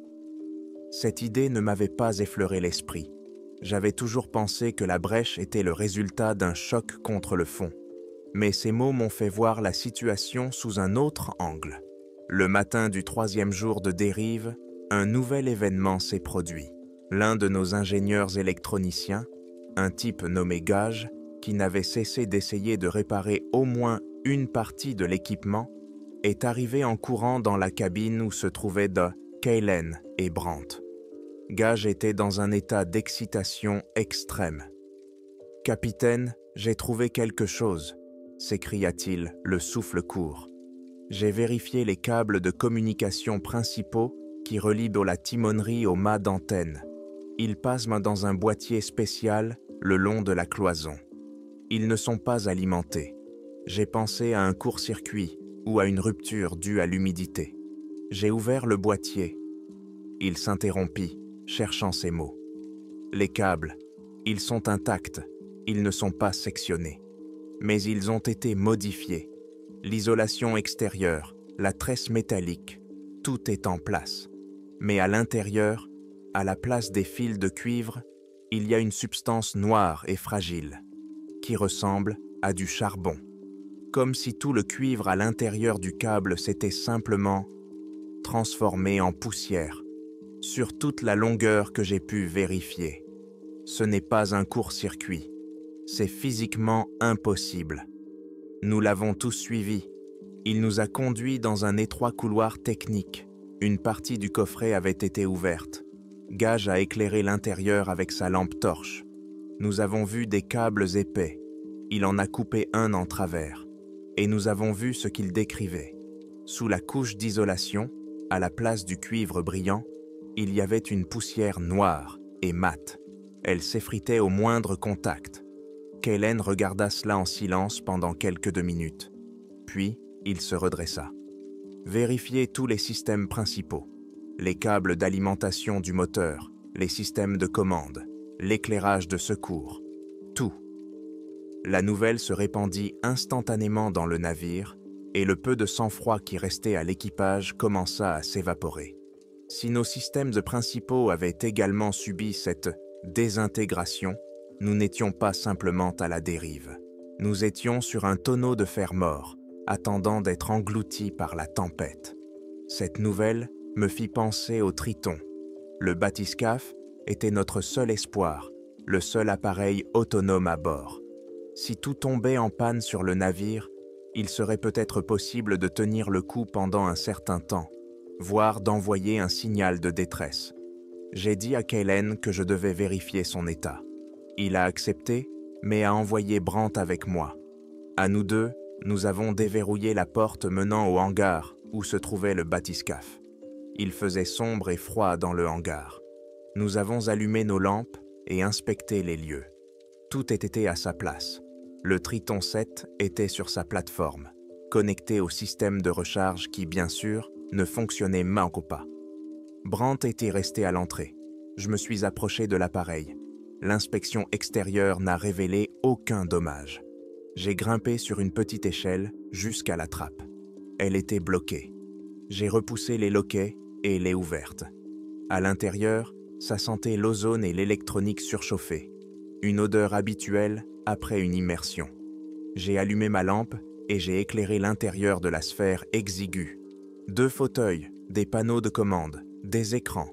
Cette idée ne m'avait pas effleuré l'esprit. J'avais toujours pensé que la brèche était le résultat d'un choc contre le fond. Mais ces mots m'ont fait voir la situation sous un autre angle. Le matin du 3e jour de dérive, un nouvel événement s'est produit. L'un de nos ingénieurs électroniciens, un type nommé Gage, qui n'avait cessé d'essayer de réparer au moins une partie de l'équipement, est arrivé en courant dans la cabine où se trouvaient Kaylen et Brandt. Gage était dans un état d'excitation extrême. « Capitaine, j'ai trouvé quelque chose », s'écria-t-il, le souffle court. J'ai vérifié les câbles de communication principaux qui relient la timonerie au mât d'antenne. Ils passent dans un boîtier spécial le long de la cloison. Ils ne sont pas alimentés. J'ai pensé à un court-circuit ou à une rupture due à l'humidité. J'ai ouvert le boîtier. Il s'interrompit, cherchant ses mots. Les câbles, ils sont intacts, ils ne sont pas sectionnés. Mais ils ont été modifiés. L'isolation extérieure, la tresse métallique, tout est en place. Mais à l'intérieur, à la place des fils de cuivre, il y a une substance noire et fragile, qui ressemble à du charbon. comme si tout le cuivre à l'intérieur du câble s'était simplement transformé en poussière, sur toute la longueur que j'ai pu vérifier. Ce n'est pas un court-circuit, c'est physiquement impossible. Nous l'avons tous suivi. Il nous a conduits dans un étroit couloir technique. Une partie du coffret avait été ouverte. Gage a éclairé l'intérieur avec sa lampe torche. Nous avons vu des câbles épais. Il en a coupé un en travers. Et nous avons vu ce qu'il décrivait. Sous la couche d'isolation, à la place du cuivre brillant, il y avait une poussière noire et mate. Elle s'effritait au moindre contact. Kaylen regarda cela en silence pendant quelques minutes. Puis, il se redressa. Vérifiez tous les systèmes principaux. Les câbles d'alimentation du moteur, les systèmes de commande, l'éclairage de secours. Tout. La nouvelle se répandit instantanément dans le navire et le peu de sang-froid qui restait à l'équipage commença à s'évaporer. Si nos systèmes principaux avaient également subi cette désintégration, nous n'étions pas simplement à la dérive. Nous étions sur un tonneau de fer mort, attendant d'être engloutis par la tempête. Cette nouvelle me fit penser au Triton. Le bathyscaphe était notre seul espoir, le seul appareil autonome à bord. Si tout tombait en panne sur le navire, il serait peut-être possible de tenir le coup pendant un certain temps, voire d'envoyer un signal de détresse. J'ai dit à Kaylen que je devais vérifier son état. Il a accepté, mais a envoyé Brandt avec moi. À nous deux, nous avons déverrouillé la porte menant au hangar où se trouvait le bathyscaphe. Il faisait sombre et froid dans le hangar. Nous avons allumé nos lampes et inspecté les lieux. Tout était à sa place. Le Triton 7 était sur sa plateforme, connecté au système de recharge qui, bien sûr, ne fonctionnait manco pas. Brandt était resté à l'entrée. Je me suis approché de l'appareil. L'inspection extérieure n'a révélé aucun dommage. J'ai grimpé sur une petite échelle jusqu'à la trappe. Elle était bloquée. J'ai repoussé les loquets et l'ai ouverte. À l'intérieur, ça sentait l'ozone et l'électronique surchauffée. Une odeur habituelle après une immersion. J'ai allumé ma lampe et j'ai éclairé l'intérieur de la sphère exiguë. 2 fauteuils, des panneaux de commande, des écrans.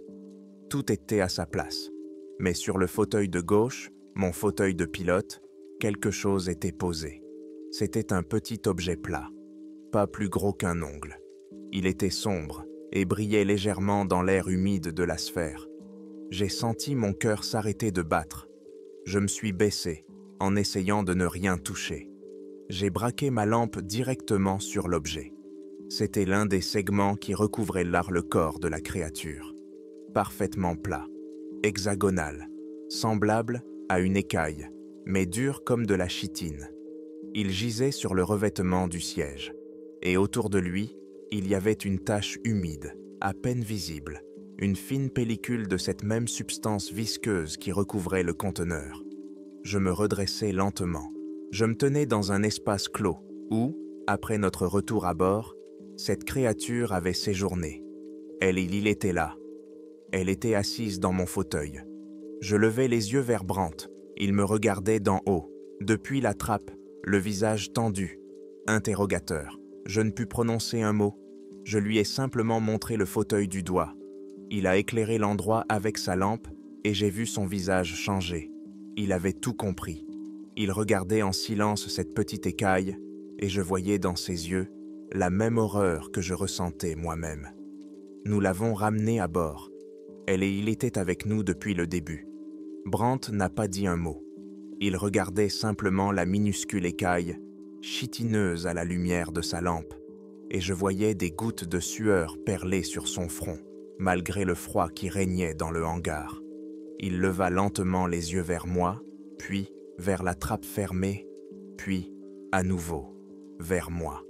Tout était à sa place. Mais sur le fauteuil de gauche, mon fauteuil de pilote, quelque chose était posé. C'était un petit objet plat, pas plus gros qu'un ongle. Il était sombre et brillait légèrement dans l'air humide de la sphère. J'ai senti mon cœur s'arrêter de battre. Je me suis baissé, en essayant de ne rien toucher. J'ai braqué ma lampe directement sur l'objet. C'était l'un des segments qui recouvraient le corps de la créature. Parfaitement plat, hexagonal, semblable à une écaille, mais dur comme de la chitine. Il gisait sur le revêtement du siège, et autour de lui, il y avait une tache humide, à peine visible, une fine pellicule de cette même substance visqueuse qui recouvrait le conteneur. Je me redressai lentement. Je me tenais dans un espace clos où, après notre retour à bord, cette créature avait séjourné. Il était là. Elle était assise dans mon fauteuil. Je levai les yeux vers Brandt. Il me regardait d'en haut, depuis la trappe, le visage tendu. Interrogateur. Je ne pus prononcer un mot. Je lui ai simplement montré le fauteuil du doigt. Il a éclairé l'endroit avec sa lampe et j'ai vu son visage changer. Il avait tout compris. Il regardait en silence cette petite écaille et je voyais dans ses yeux la même horreur que je ressentais moi-même. Nous l'avons ramené à bord. Il était avec nous depuis le début. Brandt n'a pas dit un mot. Il regardait simplement la minuscule écaille, chitineuse à la lumière de sa lampe, et je voyais des gouttes de sueur perler sur son front, malgré le froid qui régnait dans le hangar. Il leva lentement les yeux vers moi, puis vers la trappe fermée, puis, à nouveau, vers moi.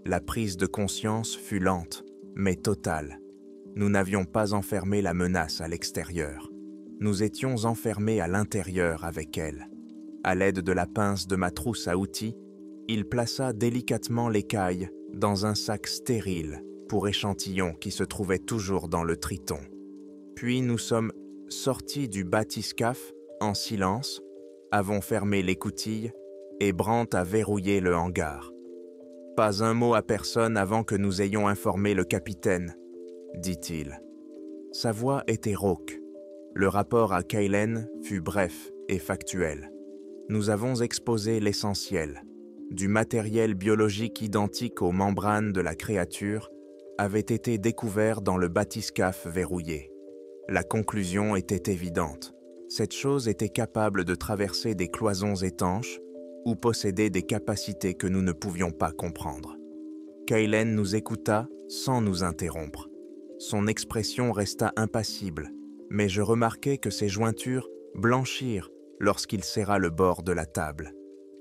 La prise de conscience fut lente, mais totale. Nous n'avions pas enfermé la menace à l'extérieur. Nous étions enfermés à l'intérieur avec elle. À l'aide de la pince de ma trousse à outils, il plaça délicatement l'écaille dans un sac stérile pour échantillons qui se trouvait toujours dans le Triton. Puis nous sommes sortis du bathyscaphe en silence, avons fermé l'écoutille et Brandt a verrouillé le hangar. Pas un mot à personne avant que nous ayons informé le capitaine, dit-il. Sa voix était rauque. Le rapport à Kaylen fut bref et factuel. Nous avons exposé l'essentiel. Du matériel biologique identique aux membranes de la créature avait été découvert dans le bathyscaphe verrouillé. La conclusion était évidente. Cette chose était capable de traverser des cloisons étanches ou posséder des capacités que nous ne pouvions pas comprendre. Kaylen nous écouta sans nous interrompre. Son expression resta impassible, mais je remarquai que ses jointures blanchirent lorsqu'il serra le bord de la table.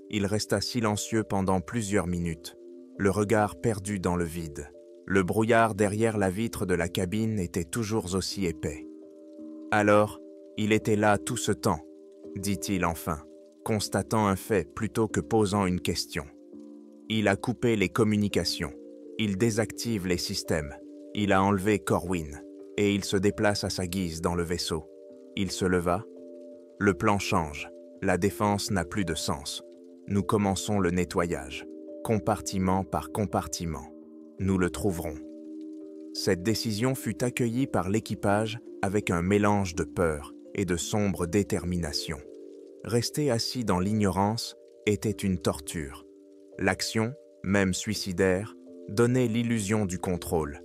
Il resta silencieux pendant plusieurs minutes, le regard perdu dans le vide. Le brouillard derrière la vitre de la cabine était toujours aussi épais. « Alors, il était là tout ce temps, » dit-il enfin, constatant un fait plutôt que posant une question. « Il a coupé les communications, il désactive les systèmes, il a enlevé Corwin, et il se déplace à sa guise dans le vaisseau. Il se leva. Le plan change, la défense n'a plus de sens. Nous commençons le nettoyage, compartiment par compartiment. Nous le trouverons. » Cette décision fut accueillie par l'équipage avec un mélange de peur et de sombre détermination. Rester assis dans l'ignorance était une torture. L'action, même suicidaire, donnait l'illusion du contrôle.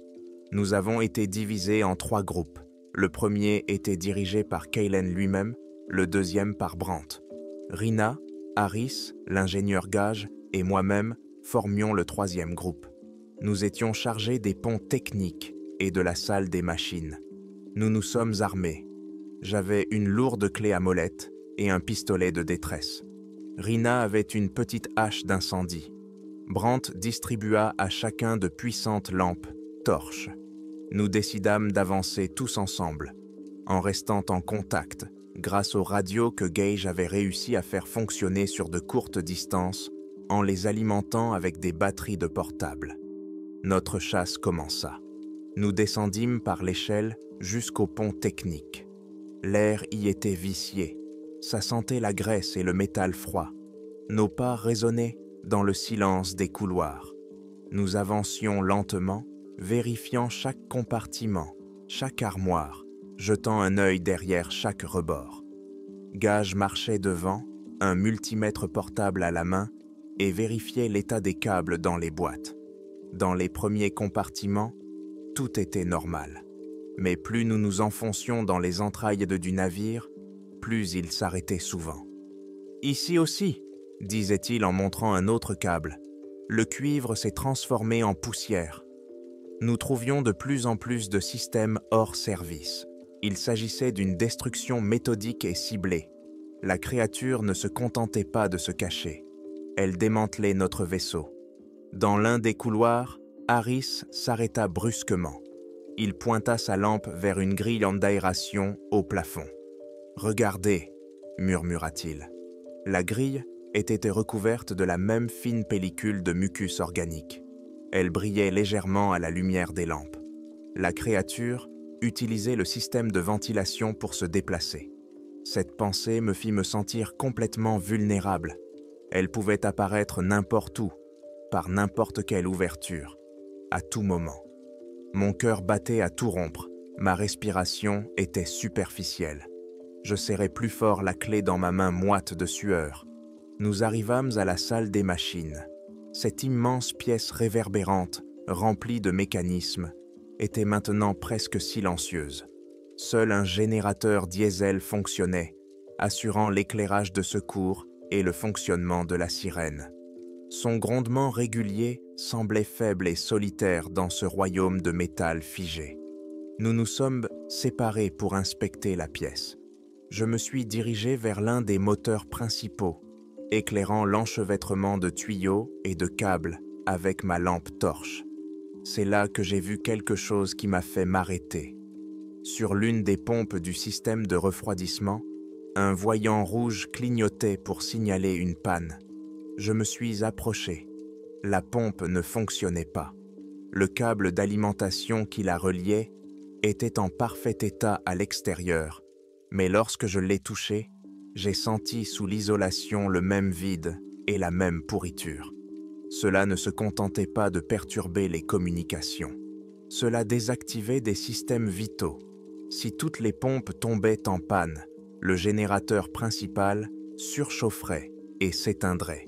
Nous avons été divisés en 3 groupes. Le premier était dirigé par Kaylen lui-même, le deuxième par Brandt. Rina, Harris, l'ingénieur Gage et moi-même formions le 3e groupe. Nous étions chargés des ponts techniques et de la salle des machines. Nous nous sommes armés. J'avais une lourde clé à molette et un pistolet de détresse. Rina avait une petite hache d'incendie. Brandt distribua à chacun de puissantes lampes, torches. Nous décidâmes d'avancer tous ensemble, en restant en contact grâce aux radios que Gage avait réussi à faire fonctionner sur de courtes distances en les alimentant avec des batteries de portable. Notre chasse commença. Nous descendîmes par l'échelle jusqu'au pont technique. L'air y était vicié. Ça sentait la graisse et le métal froid. Nos pas résonnaient dans le silence des couloirs. Nous avancions lentement, vérifiant chaque compartiment, chaque armoire, jetant un œil derrière chaque rebord. Gage marchait devant, un multimètre portable à la main, et vérifiait l'état des câbles dans les boîtes. Dans les premiers compartiments, tout était normal. Mais plus nous nous enfoncions dans les entrailles du navire, plus il s'arrêtait souvent. « Ici aussi », disait-il en montrant un autre câble. Le cuivre s'est transformé en poussière. Nous trouvions de plus en plus de systèmes hors service. Il s'agissait d'une destruction méthodique et ciblée. La créature ne se contentait pas de se cacher. Elle démantelait notre vaisseau. Dans l'un des couloirs, Harris s'arrêta brusquement. Il pointa sa lampe vers une grille d'aération au plafond. « Regardez », murmura-t-il. La grille était recouverte de la même fine pellicule de mucus organique. Elle brillait légèrement à la lumière des lampes. La créature utilisait le système de ventilation pour se déplacer. Cette pensée me fit me sentir complètement vulnérable. Elle pouvait apparaître n'importe où, par n'importe quelle ouverture, à tout moment. Mon cœur battait à tout rompre, ma respiration était superficielle. Je serrais plus fort la clé dans ma main moite de sueur. Nous arrivâmes à la salle des machines. Cette immense pièce réverbérante, remplie de mécanismes, était maintenant presque silencieuse. Seul un générateur diesel fonctionnait, assurant l'éclairage de secours et le fonctionnement de la sirène. Son grondement régulier semblait faible et solitaire dans ce royaume de métal figé. Nous nous sommes séparés pour inspecter la pièce. Je me suis dirigé vers l'un des moteurs principaux, éclairant l'enchevêtrement de tuyaux et de câbles avec ma lampe torche. C'est là que j'ai vu quelque chose qui m'a fait m'arrêter. Sur l'une des pompes du système de refroidissement, un voyant rouge clignotait pour signaler une panne. Je me suis approché. La pompe ne fonctionnait pas. Le câble d'alimentation qui la reliait était en parfait état à l'extérieur, mais lorsque je l'ai touché, j'ai senti sous l'isolation le même vide et la même pourriture. Cela ne se contentait pas de perturber les communications. Cela désactivait des systèmes vitaux. Si toutes les pompes tombaient en panne, le générateur principal surchaufferait et s'éteindrait.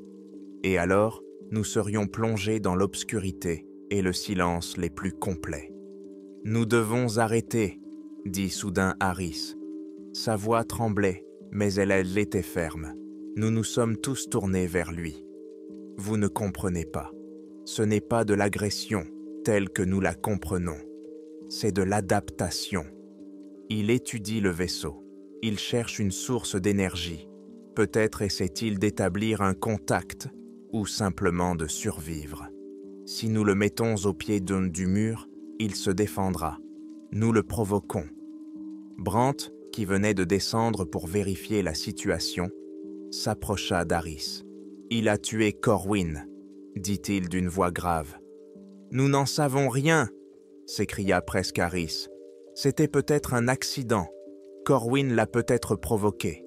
Et alors, nous serions plongés dans l'obscurité et le silence les plus complets. « Nous devons arrêter », dit soudain Harris. Sa voix tremblait, mais elle était ferme. Nous nous sommes tous tournés vers lui. « Vous ne comprenez pas. Ce n'est pas de l'agression telle que nous la comprenons. C'est de l'adaptation. » Il étudie le vaisseau. Il cherche une source d'énergie. Peut-être essaie-t-il d'établir un contact ou simplement de survivre. Si nous le mettons au pied du mur, il se défendra. Nous le provoquons. Brandt, qui venait de descendre pour vérifier la situation, s'approcha d'Harris. « Il a tué Corwin », dit-il d'une voix grave. « Nous n'en savons rien », s'écria presque Harris. « C'était peut-être un accident. Corwin l'a peut-être provoqué.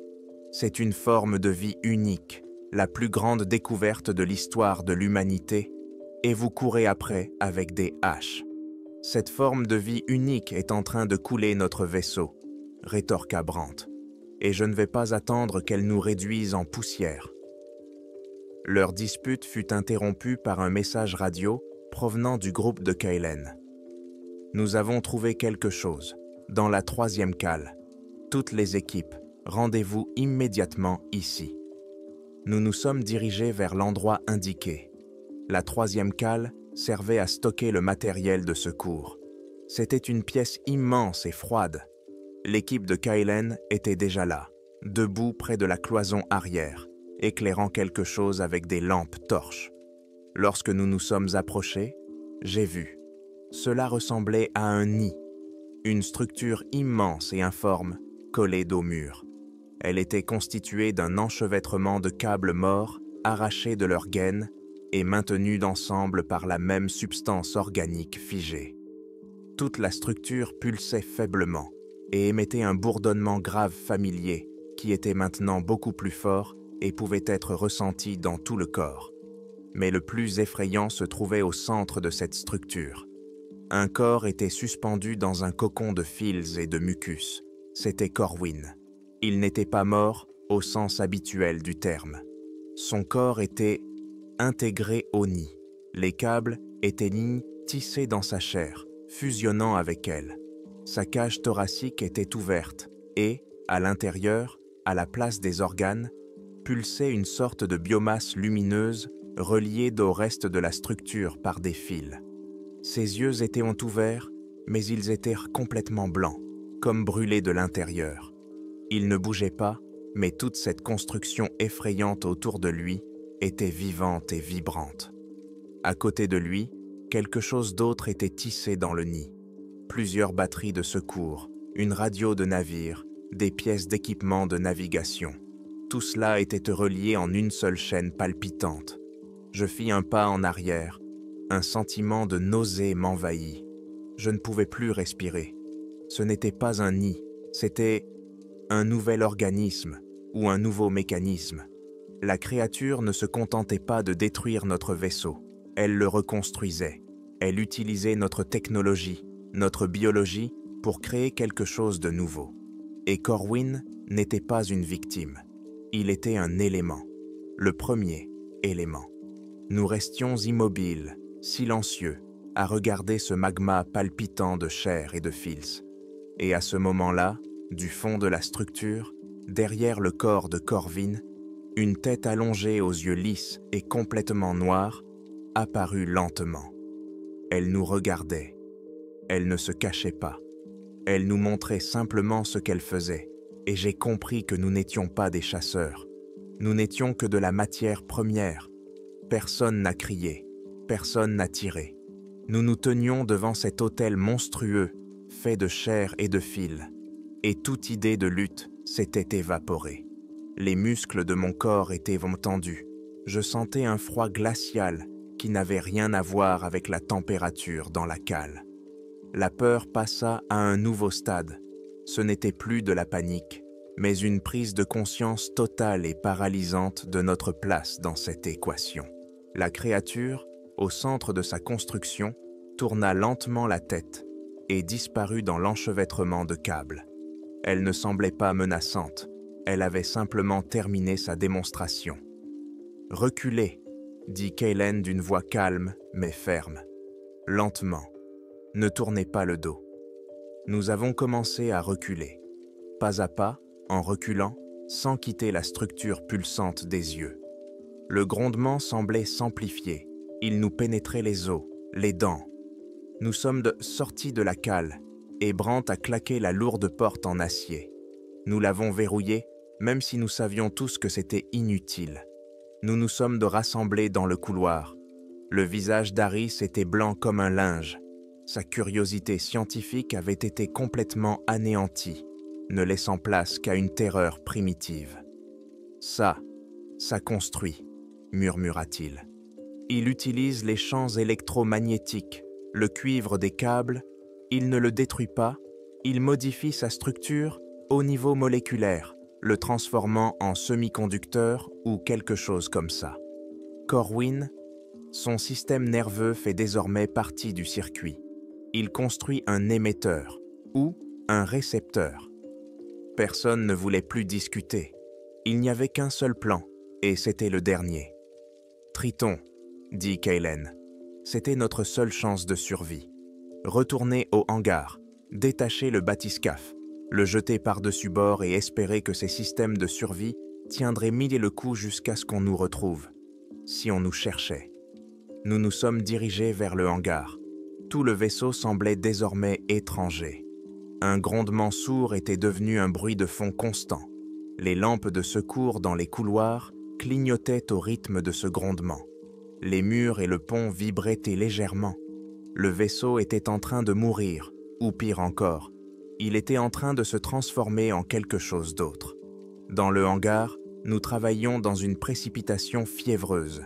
C'est une forme de vie unique, la plus grande découverte de l'histoire de l'humanité, et vous courez après avec des haches. Cette forme de vie unique est en train de couler notre vaisseau, rétorqua Brandt, et je ne vais pas attendre qu'elle nous réduise en poussière. » Leur dispute fut interrompue par un message radio provenant du groupe de Kaylen. « Nous avons trouvé quelque chose, dans la 3e cale. Toutes les équipes, rendez-vous immédiatement ici. » Nous nous sommes dirigés vers l'endroit indiqué. La 3e cale servait à stocker le matériel de secours. C'était une pièce immense et froide. L'équipe de Kaylen était déjà là, debout près de la cloison arrière, éclairant quelque chose avec des lampes torches. Lorsque nous nous sommes approchés, j'ai vu. Cela ressemblait à un nid, une structure immense et informe, collée au mur. Elle était constituée d'un enchevêtrement de câbles morts arrachés de leurs gaines et maintenus ensemble par la même substance organique figée. Toute la structure pulsait faiblement et émettait un bourdonnement grave familier qui était maintenant beaucoup plus fort et pouvait être ressenti dans tout le corps. Mais le plus effrayant se trouvait au centre de cette structure. Un corps était suspendu dans un cocon de fils et de mucus. C'était Corwin. Il n'était pas mort au sens habituel du terme. Son corps était intégré au nid. Les câbles étaient tissés dans sa chair, fusionnant avec elle. Sa cage thoracique était ouverte et, à l'intérieur, à la place des organes, pulsait une sorte de biomasse lumineuse reliée au reste de la structure par des fils. Ses yeux étaient ouverts, mais ils étaient complètement blancs, comme brûlés de l'intérieur. Il ne bougeait pas, mais toute cette construction effrayante autour de lui était vivante et vibrante. À côté de lui, quelque chose d'autre était tissé dans le nid. Plusieurs batteries de secours, une radio de navire, des pièces d'équipement de navigation. Tout cela était relié en une seule chaîne palpitante. Je fis un pas en arrière. Un sentiment de nausée m'envahit. Je ne pouvais plus respirer. Ce n'était pas un nid, c'était un nouvel organisme ou un nouveau mécanisme. La créature ne se contentait pas de détruire notre vaisseau, elle le reconstruisait. Elle utilisait notre technologie, notre biologie pour créer quelque chose de nouveau. Et Corwin n'était pas une victime. Il était un élément, le premier élément. Nous restions immobiles, silencieux, à regarder ce magma palpitant de chair et de fils. Et à ce moment-là, du fond de la structure, derrière le corps de Corwin, une tête allongée aux yeux lisses et complètement noirs apparut lentement. Elle nous regardait. Elle ne se cachait pas. Elle nous montrait simplement ce qu'elle faisait, et j'ai compris que nous n'étions pas des chasseurs. Nous n'étions que de la matière première. Personne n'a crié, personne n'a tiré. Nous nous tenions devant cet autel monstrueux, fait de chair et de fils, et toute idée de lutte s'était évaporée. Les muscles de mon corps étaient tendus. Je sentais un froid glacial qui n'avait rien à voir avec la température dans la cale. La peur passa à un nouveau stade. Ce n'était plus de la panique, mais une prise de conscience totale et paralysante de notre place dans cette équation. La créature, au centre de sa construction, tourna lentement la tête et disparut dans l'enchevêtrement de câbles. Elle ne semblait pas menaçante, elle avait simplement terminé sa démonstration. « Reculez », dit Kaylen d'une voix calme mais ferme. « Lentement. Ne tournez pas le dos. » Nous avons commencé à reculer, pas à pas, en reculant, sans quitter la structure pulsante des yeux. Le grondement semblait s'amplifier, il nous pénétrait les os, les dents. Nous sommes sortis de la cale, et Brandt a claqué la lourde porte en acier. Nous l'avons verrouillée, même si nous savions tous que c'était inutile. Nous nous sommes rassemblés dans le couloir. Le visage d'Harris était blanc comme un linge. Sa curiosité scientifique avait été complètement anéantie, ne laissant place qu'à une terreur primitive. « Ça construit », murmura-t-il. « Il utilise les champs électromagnétiques, le cuivre des câbles, il ne le détruit pas, il modifie sa structure au niveau moléculaire, le transformant en semi-conducteur ou quelque chose comme ça. Corwin, son système nerveux fait désormais partie du circuit. Il construit un émetteur ou un récepteur. Personne ne voulait plus discuter. Il n'y avait qu'un seul plan, et c'était le dernier. « Triton », dit Kaylen, « c'était notre seule chance de survie. Retourner au hangar, détacher le bathyscaphe, le jeter par-dessus bord et espérer que ces systèmes de survie tiendraient mille et le coup jusqu'à ce qu'on nous retrouve, si on nous cherchait. Nous nous sommes dirigés vers le hangar. Tout le vaisseau semblait désormais étranger. Un grondement sourd était devenu un bruit de fond constant. Les lampes de secours dans les couloirs clignotaient au rythme de ce grondement. Les murs et le pont vibraient légèrement. Le vaisseau était en train de mourir, ou pire encore, il était en train de se transformer en quelque chose d'autre. Dans le hangar, nous travaillions dans une précipitation fiévreuse.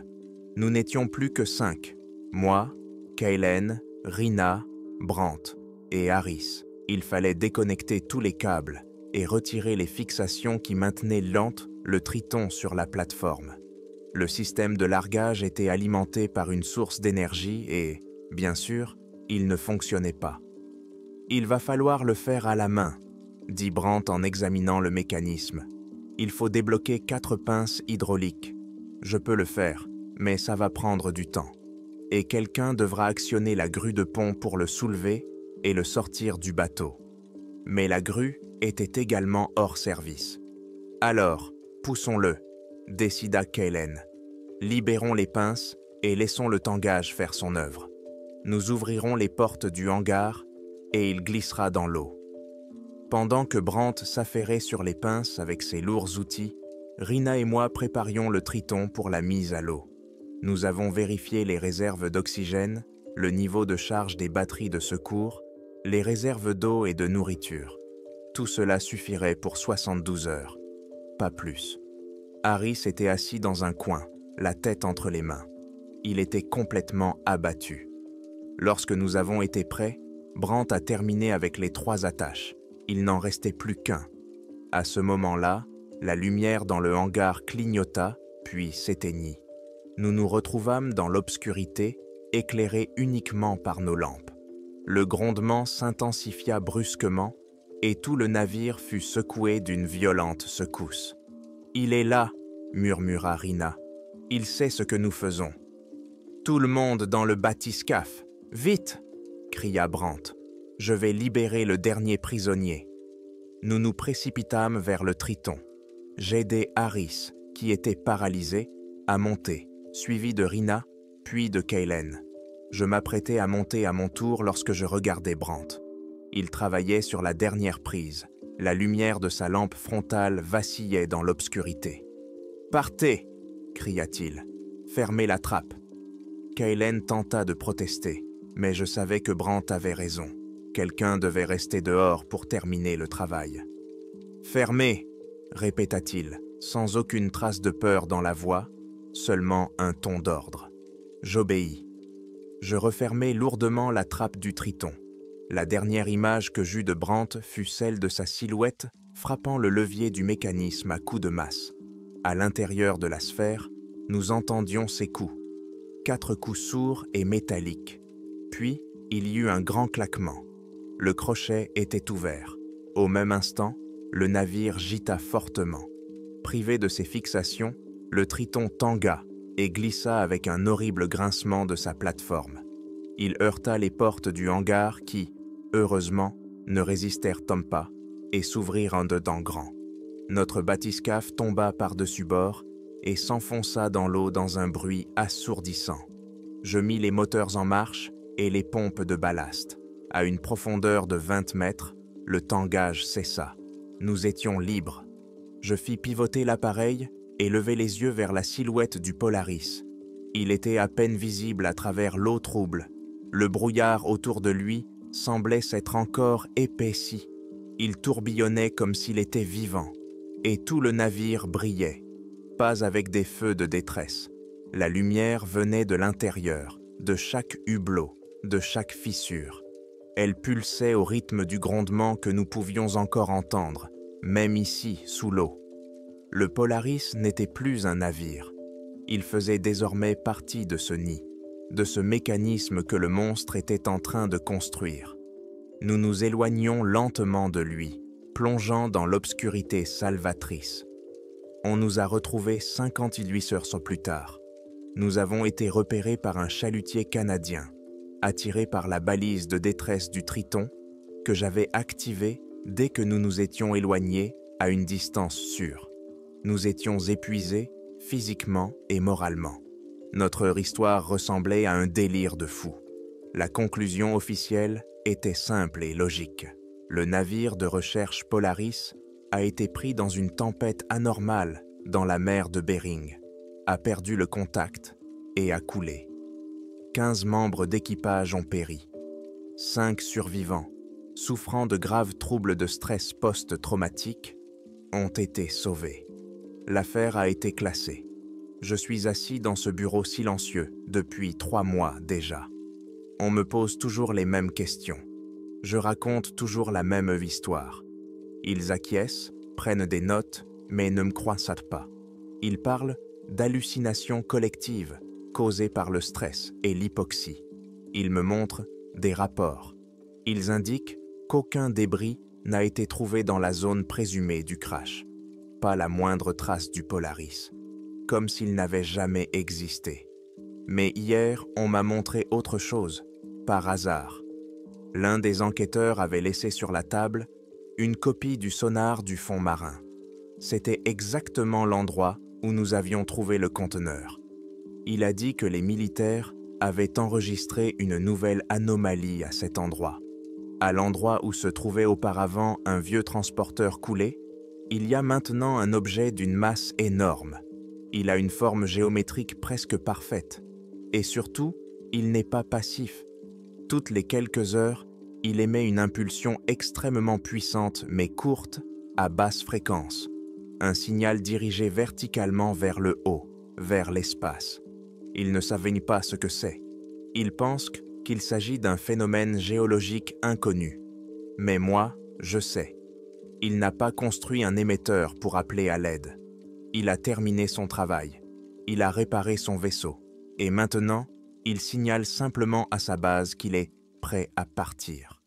Nous n'étions plus que 5. Moi, Kaylen, Rina, Brandt et Harris. Il fallait déconnecter tous les câbles et retirer les fixations qui maintenaient lente le Triton sur la plateforme. Le système de largage était alimenté par une source d'énergie et, bien sûr, il ne fonctionnait pas. « Il va falloir le faire à la main », dit Brandt en examinant le mécanisme. « Il faut débloquer 4 pinces hydrauliques. Je peux le faire, mais ça va prendre du temps. Et quelqu'un devra actionner la grue de pont pour le soulever et le sortir du bateau. » Mais la grue était également hors service. « Alors, poussons-le », décida Kaylen. « Libérons les pinces et laissons le tangage faire son œuvre. Nous ouvrirons les portes du hangar et il glissera dans l'eau. » Pendant que Brandt s'affairait sur les pinces avec ses lourds outils, Rina et moi préparions le Triton pour la mise à l'eau. Nous avons vérifié les réserves d'oxygène, le niveau de charge des batteries de secours, les réserves d'eau et de nourriture. Tout cela suffirait pour 72 heures, pas plus. Harris était assis dans un coin, la tête entre les mains. Il était complètement abattu. Lorsque nous avons été prêts, Brandt a terminé avec les 3 attaches. Il n'en restait plus qu'un. À ce moment-là, la lumière dans le hangar clignota, puis s'éteignit. Nous nous retrouvâmes dans l'obscurité, éclairés uniquement par nos lampes. Le grondement s'intensifia brusquement et tout le navire fut secoué d'une violente secousse. « Il est là !» murmura Rina. « Il sait ce que nous faisons. »« Tout le monde dans le bathyscaphe ! Vite !» cria Brandt. « Je vais libérer le dernier prisonnier. » Nous nous précipitâmes vers le Triton. J'aidai Harris, qui était paralysé, à monter, suivi de Rina, puis de Kaylen. Je m'apprêtais à monter à mon tour lorsque je regardai Brandt. Il travaillait sur la dernière prise. La lumière de sa lampe frontale vacillait dans l'obscurité. « Partez !» cria-t-il. « Fermez la trappe. » Kaylen tenta de protester, mais je savais que Brandt avait raison. Quelqu'un devait rester dehors pour terminer le travail. « Fermez !» répéta-t-il, sans aucune trace de peur dans la voix, seulement un ton d'ordre. J'obéis. Je refermai lourdement la trappe du Triton. La dernière image que j'eus de Brandt fut celle de sa silhouette frappant le levier du mécanisme à coups de masse. À l'intérieur de la sphère, nous entendions ses coups. 4 coups sourds et métalliques. Puis, il y eut un grand claquement. Le crochet était ouvert. Au même instant, le navire gîta fortement. Privé de ses fixations, le Triton tangua et glissa avec un horrible grincement de sa plateforme. Il heurta les portes du hangar qui, heureusement, ne résistèrent pas et s'ouvrirent en dedans grand. Notre bathyscaphe tomba par-dessus bord et s'enfonça dans l'eau dans un bruit assourdissant. Je mis les moteurs en marche et les pompes de ballast. À une profondeur de 20 mètres, le tangage cessa. Nous étions libres. Je fis pivoter l'appareil et lever les yeux vers la silhouette du Polaris. Il était à peine visible à travers l'eau trouble. Le brouillard autour de lui semblait s'être encore épaissi. Il tourbillonnait comme s'il était vivant. Et tout le navire brillait, pas avec des feux de détresse. La lumière venait de l'intérieur, de chaque hublot, de chaque fissure. Elle pulsait au rythme du grondement que nous pouvions encore entendre, même ici, sous l'eau. Le Polaris n'était plus un navire. Il faisait désormais partie de ce nid, de ce mécanisme que le monstre était en train de construire. Nous nous éloignions lentement de lui, plongeant dans l'obscurité salvatrice. On nous a retrouvés 58 heures plus tard. Nous avons été repérés par un chalutier canadien, attiré par la balise de détresse du Triton, que j'avais activée dès que nous nous étions éloignés à une distance sûre. Nous étions épuisés, physiquement et moralement. Notre histoire ressemblait à un délire de fou. La conclusion officielle était simple et logique. Le navire de recherche Polaris a été pris dans une tempête anormale dans la mer de Bering, a perdu le contact et a coulé. 15 membres d'équipage ont péri. 5 survivants, souffrant de graves troubles de stress post-traumatique, ont été sauvés. L'affaire a été classée. Je suis assis dans ce bureau silencieux depuis 3 mois déjà. On me pose toujours les mêmes questions. Je raconte toujours la même histoire. Ils acquiescent, prennent des notes, mais ne me croient pas. Ils parlent d'hallucinations collectives causées par le stress et l'hypoxie. Ils me montrent des rapports. Ils indiquent qu'aucun débris n'a été trouvé dans la zone présumée du crash. Pas la moindre trace du Polaris, comme s'il n'avait jamais existé. Mais hier, on m'a montré autre chose, par hasard. L'un des enquêteurs avait laissé sur la table une copie du sonar du fond marin. C'était exactement l'endroit où nous avions trouvé le conteneur. Il a dit que les militaires avaient enregistré une nouvelle anomalie à cet endroit. À l'endroit où se trouvait auparavant un vieux transporteur coulé, il y a maintenant un objet d'une masse énorme. Il a une forme géométrique presque parfaite. Et surtout, il n'est pas passif. Toutes les quelques heures, il émet une impulsion extrêmement puissante mais courte, à basse fréquence. Un signal dirigé verticalement vers le haut, vers l'espace. Ils ne savent pas ce que c'est. Ils pensent qu'il s'agit d'un phénomène géologique inconnu. Mais moi, je sais. Il n'a pas construit un émetteur pour appeler à l'aide. Il a terminé son travail. Il a réparé son vaisseau. Et maintenant, il signale simplement à sa base qu'il est prêt à partir.